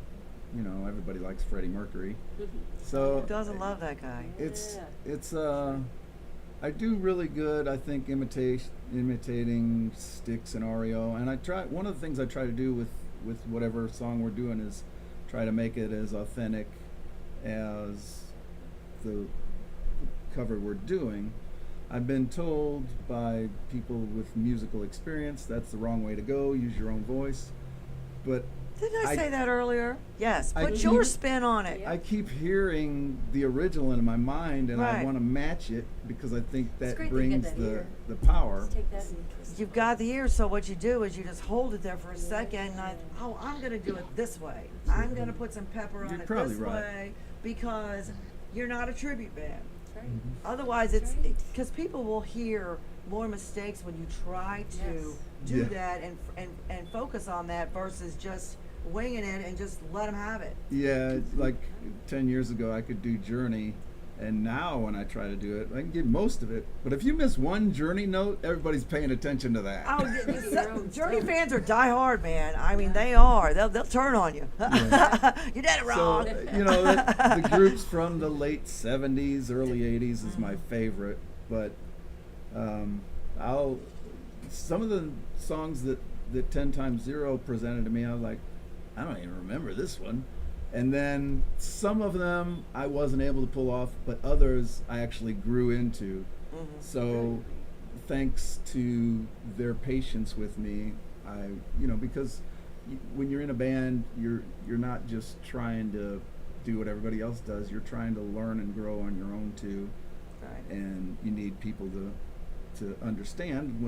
you know, everybody likes Freddie Mercury. So Who doesn't love that guy? it's I do really good, I think, imitating Styx and REO, and one of the things I try to do with whatever song we're doing is try to make it as authentic as the cover we're doing. I've been told by people with musical experience that's the wrong way to go, use your own voice, but Didn't I say that earlier? Yes. I Put your keep- spin on it. Yeah. I keep hearing the original in my mind, and I Right. want to match it because I think that great that you get brings that ear. the power. Just take that and twist it. You've got the ear, so what you do is you just hold it there for a second. And I'm going to do it this way. I'm going to put some pepper on You're it probably this right. way because you're not a tribute band. That's right. Otherwise, it's Right. because people will hear more mistakes when you try to Yes. do Yeah. that and focus on that versus just winging it and just let them have it. Yeah, like 10 years ago, I could do Journey, and now when I try to do it, I can get most of it. But if you miss one Journey note, everybody's paying attention to that. Oh, Your own Journey stuff. fans are diehard, man. I mean, they are. They'll turn on you. You did it So, wrong. you know, the groups from the late 70s, early 80s is my favorite. But some of the songs that 10 times 0 presented to me, I was like, I don't even remember this one. And then some of them I wasn't able to pull off, but others I actually grew into. So thanks to their patience with me, because when you're in a band, you're not just trying to do what everybody else does. You're trying to learn and grow on your own too, Right. and you need people to understand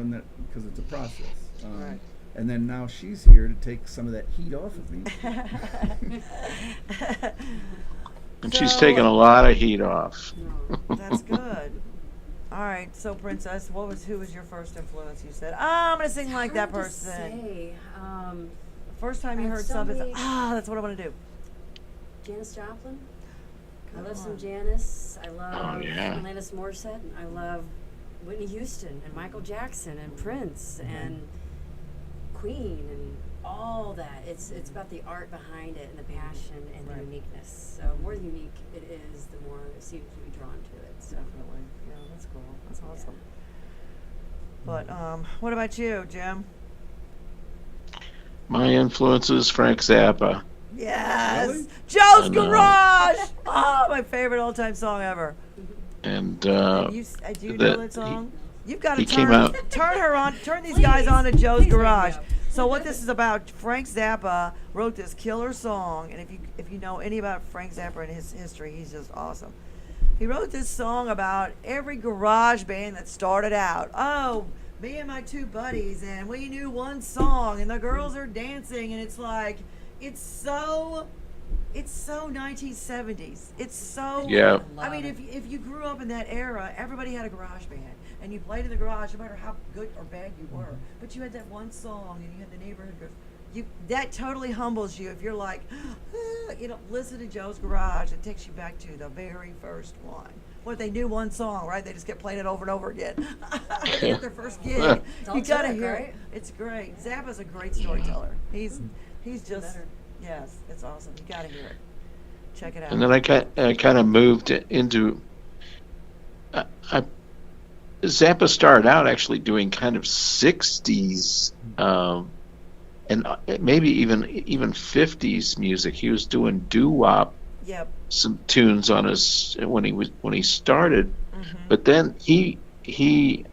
because it's a process. Right. And then now she's here to take some of that heat off of me. And she's So- taken a lot of heat off. No. That's good. All right, so Princess, who was your first influence? You said, I'm gonna sing like that Hard to person. say. First time you I have heard so something, many- that's what I want to do. Janis Joplin. I Come love some on. Janis. I love yeah. Alanis Morissette. I love Whitney Houston and Michael Jackson and Prince and Queen and all that. It's about the art behind it and the passion and Right. the uniqueness. So the more unique it is, the more it seems to be drawn to it. So Definitely. Yeah, that's cool. That's awesome. But what about you, Jim? My influence is Frank Zappa. Yes, Really? Joe's I know. Garage. Oh, my favorite all-time song ever. And Do you know that song? You've got to he came turn out- turn these guys on to Joe's Please bring Garage. me up. So what this is about? Frank Zappa wrote this killer song, and if you know any about Frank Zappa and his history, he's just awesome. He wrote this song about every garage band that started out. Oh, me and my two buddies, and we knew one song, and the girls are dancing, and it's like, it's so 1970s. It's so Yeah. I mean, if you grew up in that era, everybody had a garage band, and you played in the garage, no matter how good or bad you were. But you had that one song, and you had the neighborhood group. That totally humbles you if you're like, listen to Joe's Garage. It takes you back to the very first one. What if they knew one song, right? They just kept playing it over and over again. At their first gig, you gotta Authentic, hear right? it. It's great. Zappa's a great storyteller. He's just Better. yes, it's awesome. You gotta hear it. Check it out. And then I kind of moved into. I Zappa started out actually doing kind of 60s and maybe even 50s music. He was doing doo-wop, Yep. some tunes on his when he started, but then he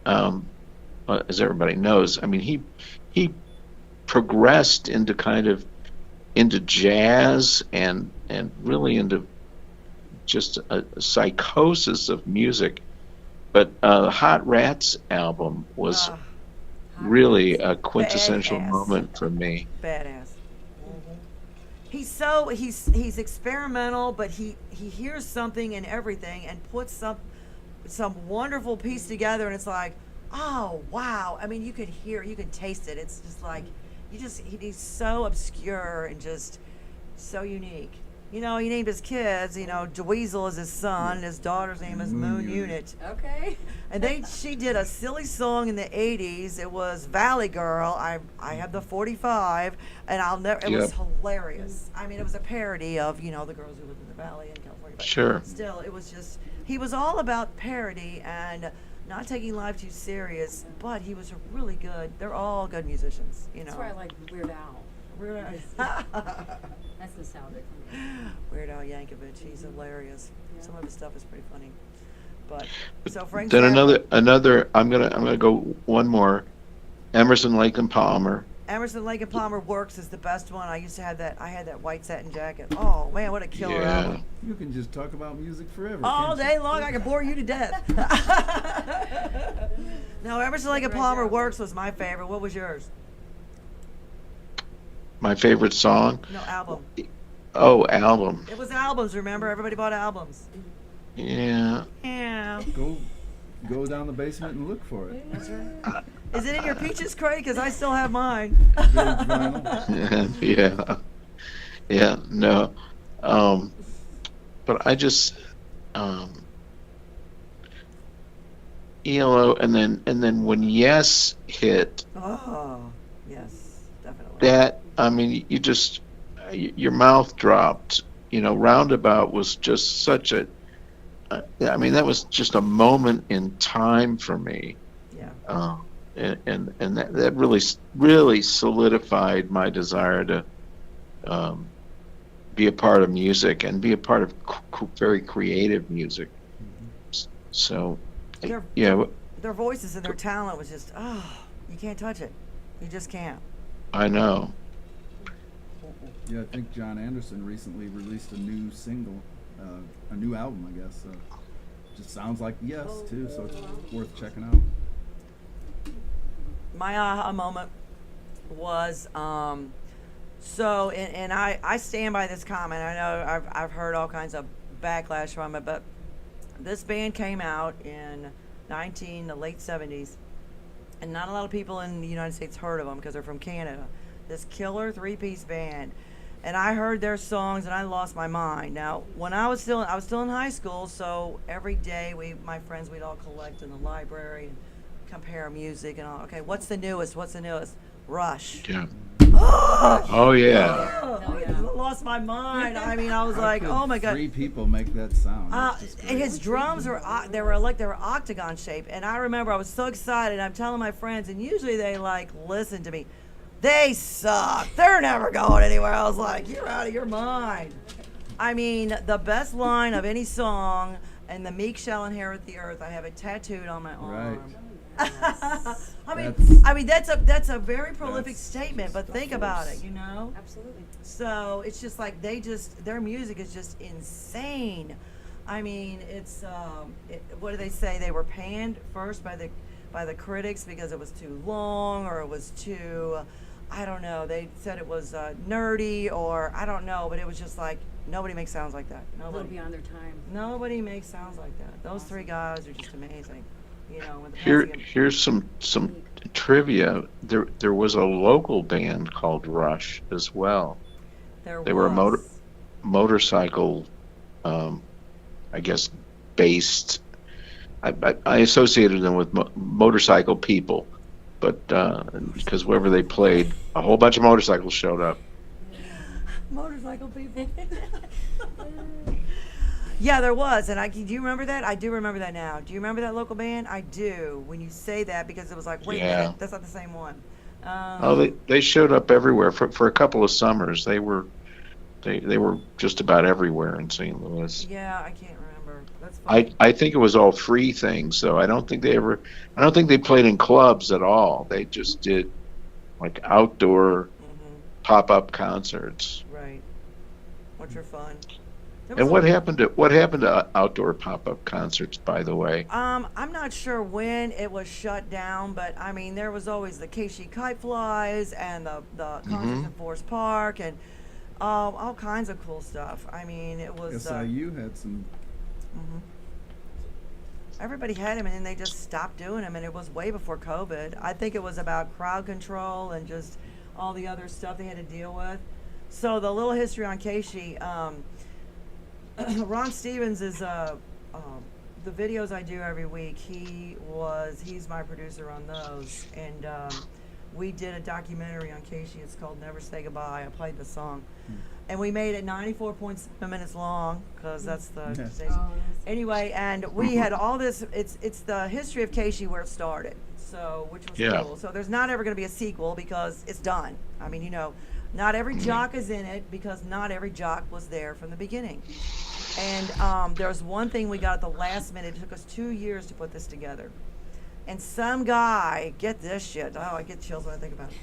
as everybody knows, I mean he progressed into into jazz and really into just a psychosis of music. But Hot Rats album was really a quintessential Badass. moment for me. Badass. He's experimental, but he hears something in everything and puts some wonderful piece together, and it's like, oh wow. I mean, you can hear, you can taste it. It's just like he's so obscure and just so unique. He named his kids, Dweezil is his son, and his daughter's name is Moon Unit. Okay. And she did a silly song in the 80s. It was Valley Girl. I have the 45, and it was hilarious. I mean, it was a parody of, the girls who lived in the valley in California. But Sure. still, it was just, he was all about parody and not taking life too serious, but he was really good. They're all good musicians, That's why I like Weird Al. That's nostalgic for me. Weird Al Yankovic, he's hilarious. Some of his stuff is pretty funny. But so Frank Then Zappa, another. I'm gonna go one more. Emerson, Lake and Palmer. Emerson, Lake and Palmer Works is the best one. I used to have that. I had that white satin jacket. Oh man, what a killer Yeah. album! You can just talk about music forever. All can't you? day long, I could bore you to death. No, Emerson, Lake and Palmer Works was my favorite. What was yours? My favorite song. No, album. Oh, album. It was albums. Remember, everybody bought albums. Yeah. Yeah. Go down the basement and look for it. Is it in your peaches crate? Because I still have mine. Vintage vinyl. Yeah. Yeah. No. But I just ELO, and then when Yes hit, Oh, yes, definitely. that, I mean, your mouth dropped. Roundabout was just such a. I mean, that was just a moment in time for me. Yeah. And that really solidified my desire to be a part of music and be a part of very creative music. So, Their- yeah, Their voices and their talent was just, you can't touch it. You just can't. I know. Yeah, I think John Anderson recently released a new single, a new album, I guess. Just sounds like Yes, too, so it's worth checking out. My aha moment was, and I stand by this comment. I know I've heard all kinds of backlash from it, but this band came out in the late 70s, and not a lot of people in the United States heard of them because they're from Canada. This killer three-piece band. And I heard their songs and I lost my mind. Now, when I was still in high school, so every day my friends, we'd all collect in the library and compare music and all. Okay, what's the newest? Rush. Yeah. Oh yeah. I lost my mind. I mean, I was How like, could oh my god. 3 people make that sound. That's just And great. his drums were octagon shaped, and I remember I was so excited. I'm telling my friends, and usually they listen to me. They suck. They're never going anywhere. I was like, you're out of your mind. I mean, the best line of any song, and the meek shall inherit the earth. I have it tattooed on my arm. I mean, that's a very prolific statement, but think about it, Absolutely. So it's just like their music is just insane. I mean, it's what do they say? They were panned first by the critics because it was too long or it was too I don't know. They said it was nerdy, or I don't know, but it was just like nobody makes sounds like that. A little Nobody. beyond their time. Nobody makes sounds like that. Those three guys are just amazing. With the Here, passing of, here's some trivia. There was a local band called Rush as well. there They were a was. motorcycle, I guess, based. I associated them with motorcycle people, but because wherever they played, a whole bunch of motorcycles showed up. Motorcycle people. Yeah, there was, and do you remember that? I do remember that now. Do you remember that local band? I do. When you say that, because it was like, wait a Yeah. minute, that's not the same one. Oh, they showed up everywhere for a couple of summers. They were just about everywhere in St. Louis. Yeah, I can't remember. That's funny. I think it was all free things, so I don't think they played in clubs at all. They just did like outdoor Hmm. pop-up concerts. Right. Which are fun. There And was what happened to outdoor pop-up concerts, by the way? I'm not sure when it was shut down, but I mean, there was always the Keishi Kite Flies and the concerts in Forest Park and all kinds of cool stuff. I mean, it was SIU had some. everybody had them, and then they just stopped doing them, and it was way before COVID. I think it was about crowd control and just all the other stuff they had to deal with. So the little history on Keishi. Ron Stevens is the videos I do every week. He's my producer on those, and we did a documentary on Keishi. It's called Never Say Goodbye. I played the song, and we made it 94.7 minutes long because that's the Yeah. station. Oh, nice. Anyway, and we had all this. It's the history of Keishi where it started. So which was Yeah. cool. So there's not ever going to be a sequel because it's done. I mean, not every jock is in it because not every jock was there from the beginning. And there's one thing we got at the last minute. It took us 2 years to put this together. And some guy, get this shit. Oh, I get chills when I think about it.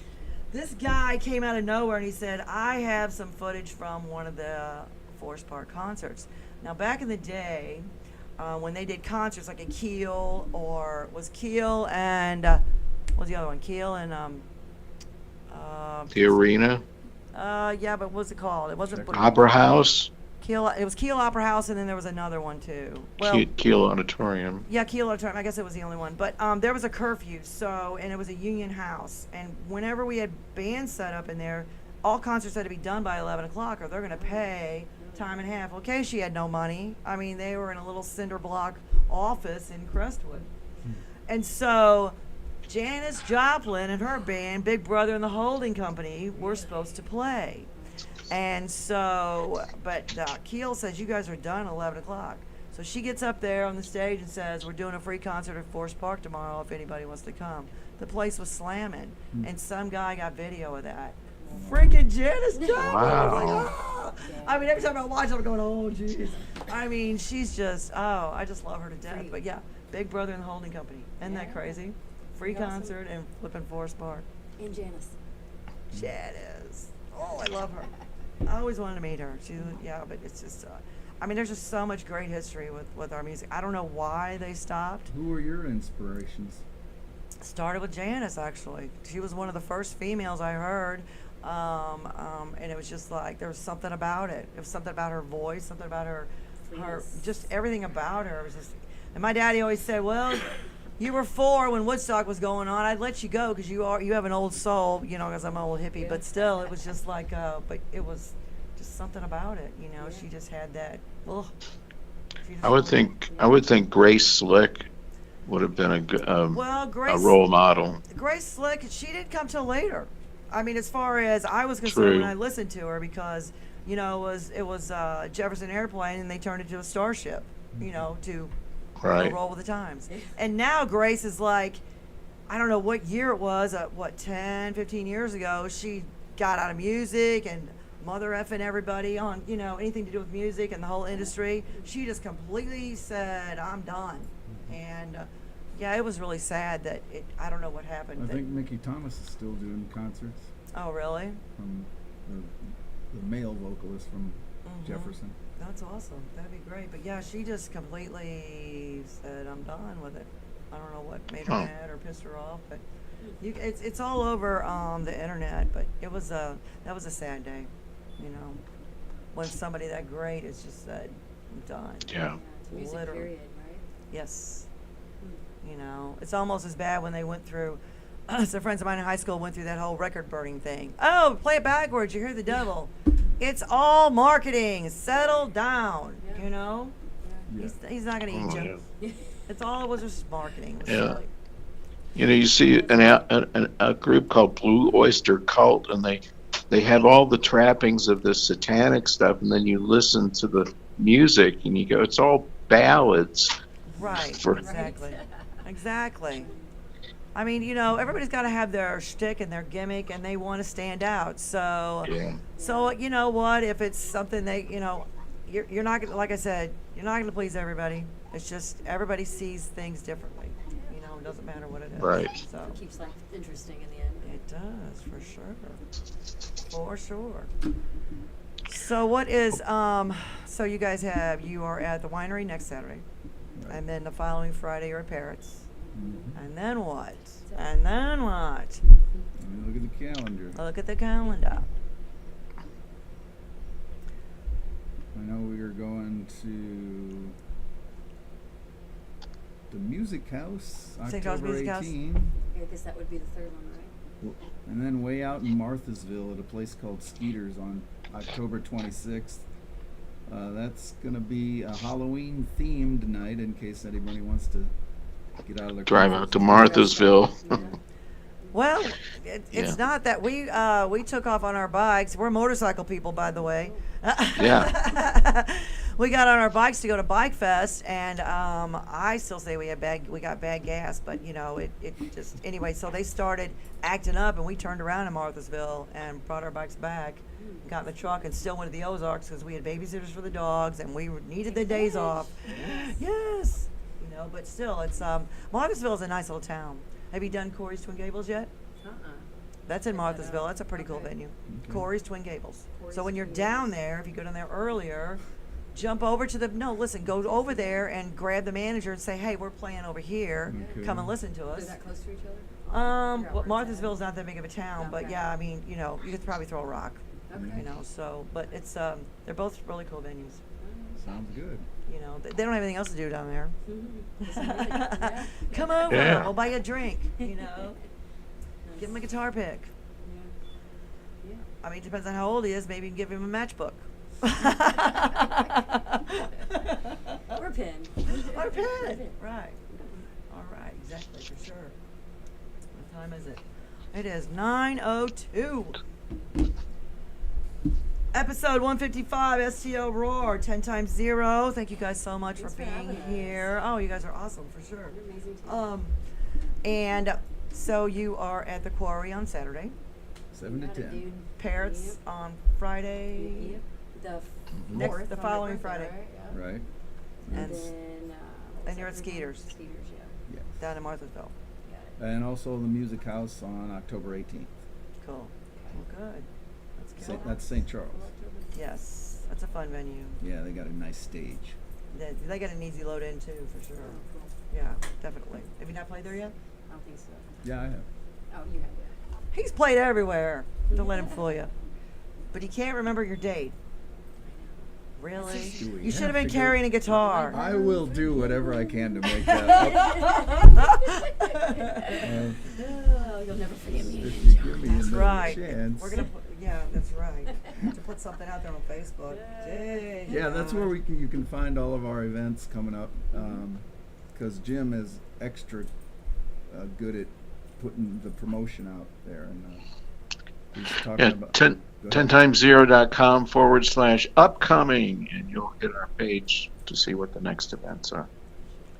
This guy came out of nowhere and he said, I have some footage from one of the Forest Park concerts. Now, back in the day, when they did concerts like at Kiel, or was Kiel and, what was the other one? Kiel and, The Arena, yeah, but what's it called? It wasn't Opera House, Kiel. It was Kiel Opera House, and then there was another one too. Well, Kiel Auditorium. yeah, Kiel Auditorium. I guess it was the only one. But there was a curfew, and it was a union house. And whenever we had bands set up in there, all concerts had to be done by 11 o'clock, or they're going to pay time and a half. Okay, she had no money. I mean, they were in a little cinder block office in Crestwood, and so Janis Joplin and her band, Big Brother and the Holding Company, were supposed to play. And so, but Keel says, you guys are done at 11 o'clock. So she gets up there on the stage and says, we're doing a free concert at Forest Park tomorrow if anybody wants to come. The place was slamming, and some guy got video of that. Freaking Janis Joplin! I was like, Wow. "Ah." I mean, every time I watch it, I'm going, oh, jeez. I mean, she's just, I just love her to death. But yeah, Big Brother and the Holding Company. Isn't that crazy? Free Awesome. concert and flipping Forest Park. And Janice. Janis. Oh, I love her. I always wanted to meet her. Yeah, but it's just, I mean, there's just so much great history with our music. I don't know why they stopped. Who were your inspirations? Started with Janis, actually. She was one of the first females I heard. And it was just like, there was something about it. It was something about her voice, something about her, Yes. just everything about her. It was just, and my daddy always said, well, you were 4 when Woodstock was going on. I'd let you go because you have an old soul, because I'm an old hippie. But still, it was just like, but it was just something about it, She just had that. Ugh. I would think Grace Slick would have been Well, a Grace role model. Grace Slick, she didn't come till later. I mean, as far as I was concerned, True. when I listened to her, because it was Jefferson Airplane, and they turned it to a Starship, to Right. roll with the times. And now Grace is like, I don't know what year it was, 10, 15 years ago, she got out of music and mother effing everybody on, anything to do with music and the whole industry. She just completely said, I'm done. And yeah, it was really sad that I don't know what happened. I think Mickey Thomas is still doing concerts. Oh, really? From the male vocalist from Jefferson. That's awesome. That'd be great. But yeah, she just completely said, I'm done with it. I don't know what made her Huh. mad or pissed her off, but It's all over the internet, but that was a sad day, you know, when somebody that great is just said, I'm done. Yeah. It's music Literally. period, right? Yes. You know, it's almost as bad when they went through. Some friends of mine in high school went through that whole record burning thing. Oh, play it backwards. You hear the devil. It's all marketing. Settle down. Yeah. You know, Yeah. he's not going to eat Oh, you. yeah. It's all it was just marketing. It was Yeah. silly. You know, you see a group called Blue Oyster Cult, and they have all the trappings of this satanic stuff, and then you listen to the music, and you go, it's all ballads. Right. For- Exactly. Exactly. I mean, you know, everybody's got to have their shtick and their gimmick, and they want to stand out. So, Yeah. you know what? If it's something they, you know, you're not gonna, like I said, you're not gonna please everybody. It's just everybody sees things differently. You know, it doesn't matter what it is. Right. So It keeps life interesting in the end. it does for sure. For sure. So what is so you guys you are at the winery next Saturday, and then the following Friday you're at Parrots, and then what? And then what? Let me look at the calendar. Look at the calendar. I know we are going to the Music House, St. Charles October Music House. 18. I guess that would be the third one, right? And then way out in Marthasville at a place called Skeeters on October 26th. That's going to be a Halloween themed night in case anybody wants to get out of their Drive comfort out to zone. Marthasville. Yeah. Well, it's Yeah. not that we took off on our bikes. We're motorcycle people, by the way. Yeah. We got on our bikes to go to Bike Fest, and I still say we got bad gas, but you know it just anyway. So they started acting up, and we turned around in Marthasville and brought our bikes back, got in the truck, and still went to the Ozarks because we had babysitters for the dogs, and we needed the days off. Yes, you know, but still, it's Marthasville is a nice little town. Have you done Corey's Twin Gables yet? That's in Marthasville. That's a pretty cool venue. Corey's Twin Gables. So when you're down there, if you go down there earlier, jump over to go over there and grab the manager and say, hey, we're playing over here. Okay. Come and listen to They're us. that close to each other? Well, Figure out where it's at. Marthasville's not that big of a town, but Okay. yeah, I mean, you know, you could probably throw a rock. Okay. You know, so, but it's, they're both really cool venues. Sounds good. You know, they don't have anything else to do down there. Yeah. Come over, Yeah. we'll buy you a drink, you know. Give him a guitar pick. Yeah. I mean, it depends on how old he is. Maybe you can give him a matchbook. Or a pen. Or a pen. Right. All right, exactly, for sure. What time is it? It is 9:02. Episode 155, STL Roar, 10 times 0. Thank you guys so much Thanks for for being having us. here. Oh, you guys are awesome, for sure. You're amazing too. And so you are at the Quarry on Saturday, 7 to Got it, 10. dude. Parrots on Friday, Yep. The Next- fourth the on following your birthday, Friday. right? Yeah. Right? and Then, what's and you're that at third one? Skeeters. Skeeters, yeah. Yes. down in Marthasville. Got it. And also the Music House on October 18th. Cool. Well, good. That's good. That's St. Charles. Yes, that's a fun venue. Yeah, they got a nice stage. They got an easy load in too, for sure. Oh, cool. Yeah, definitely. Have you not played there yet? I don't think so. Yeah, I have. Oh, you have that. He's played everywhere. Don't let him fool you. But he can't remember your date. Really? Do we You should have have been to go- carrying a guitar. I will do whatever I can to make that up. Oh, you'll never forget me. If you give me That's another right. chance. We're gonna put, yeah, that's right. To put something out there on Facebook. Dang, Yeah, that's where God. you can find all of our events coming up. Because Jim is extra good at putting the promotion out there, and he's talking Yeah, about 10, Go ahead. 10times0.com/upcoming, and you'll hit our page to see what the next events are.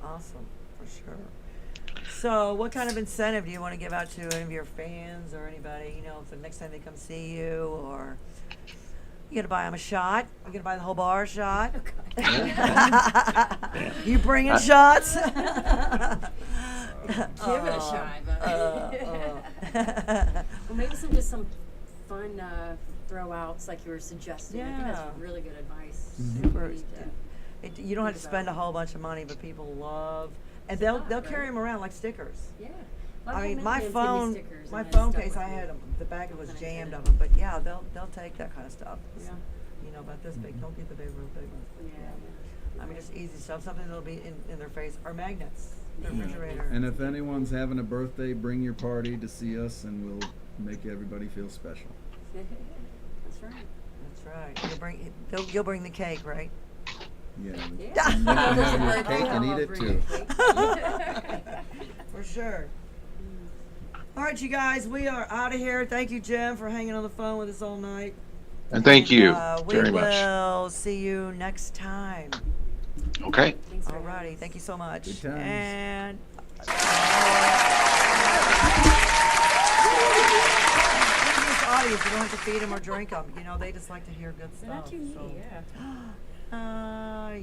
Awesome, for sure. So, what kind of incentive do you want to give out to any of your fans or anybody? You know, for the next time they come see you, or you gonna buy them a shot? You gonna buy the whole bar a shot? You bringing shots? Give it a shot. But well, maybe some fun throwouts like you were suggesting. I think Yeah. that's really good advice. Super. We need to- You don't have to Think spend a about it. whole bunch of money, but people love, and It's they'll not, carry right? them around like stickers. Yeah. Well, I they mean, meant my to give me phone, stickers my and I phone stuck case, with I me. had the back of it was When I jammed took of it. them, but yeah, they'll take that kind of stuff. Yeah. You know, about this big. Don't get the big, real big ones. Yeah. I mean, just easy stuff, something that'll be in their face, or magnets, the refrigerator. And if anyone's having a birthday, bring your party to see us, and we'll make everybody feel special. That's right. That's right. You'll bring the cake, right? Yeah. Yeah. And you can have your Birthday, cake and I'll eat it bring too. For sure. All right, you guys, we are out of here. Thank you, Jim, for hanging on the phone with us all night. And thank you very We much. will see you next time. Okay. Thanks for All having righty. us. Thank you so much. Good times. And this audience, you don't have to feed them or drink them. You know, they just like to hear good They're stuff. not too needy, so. yeah.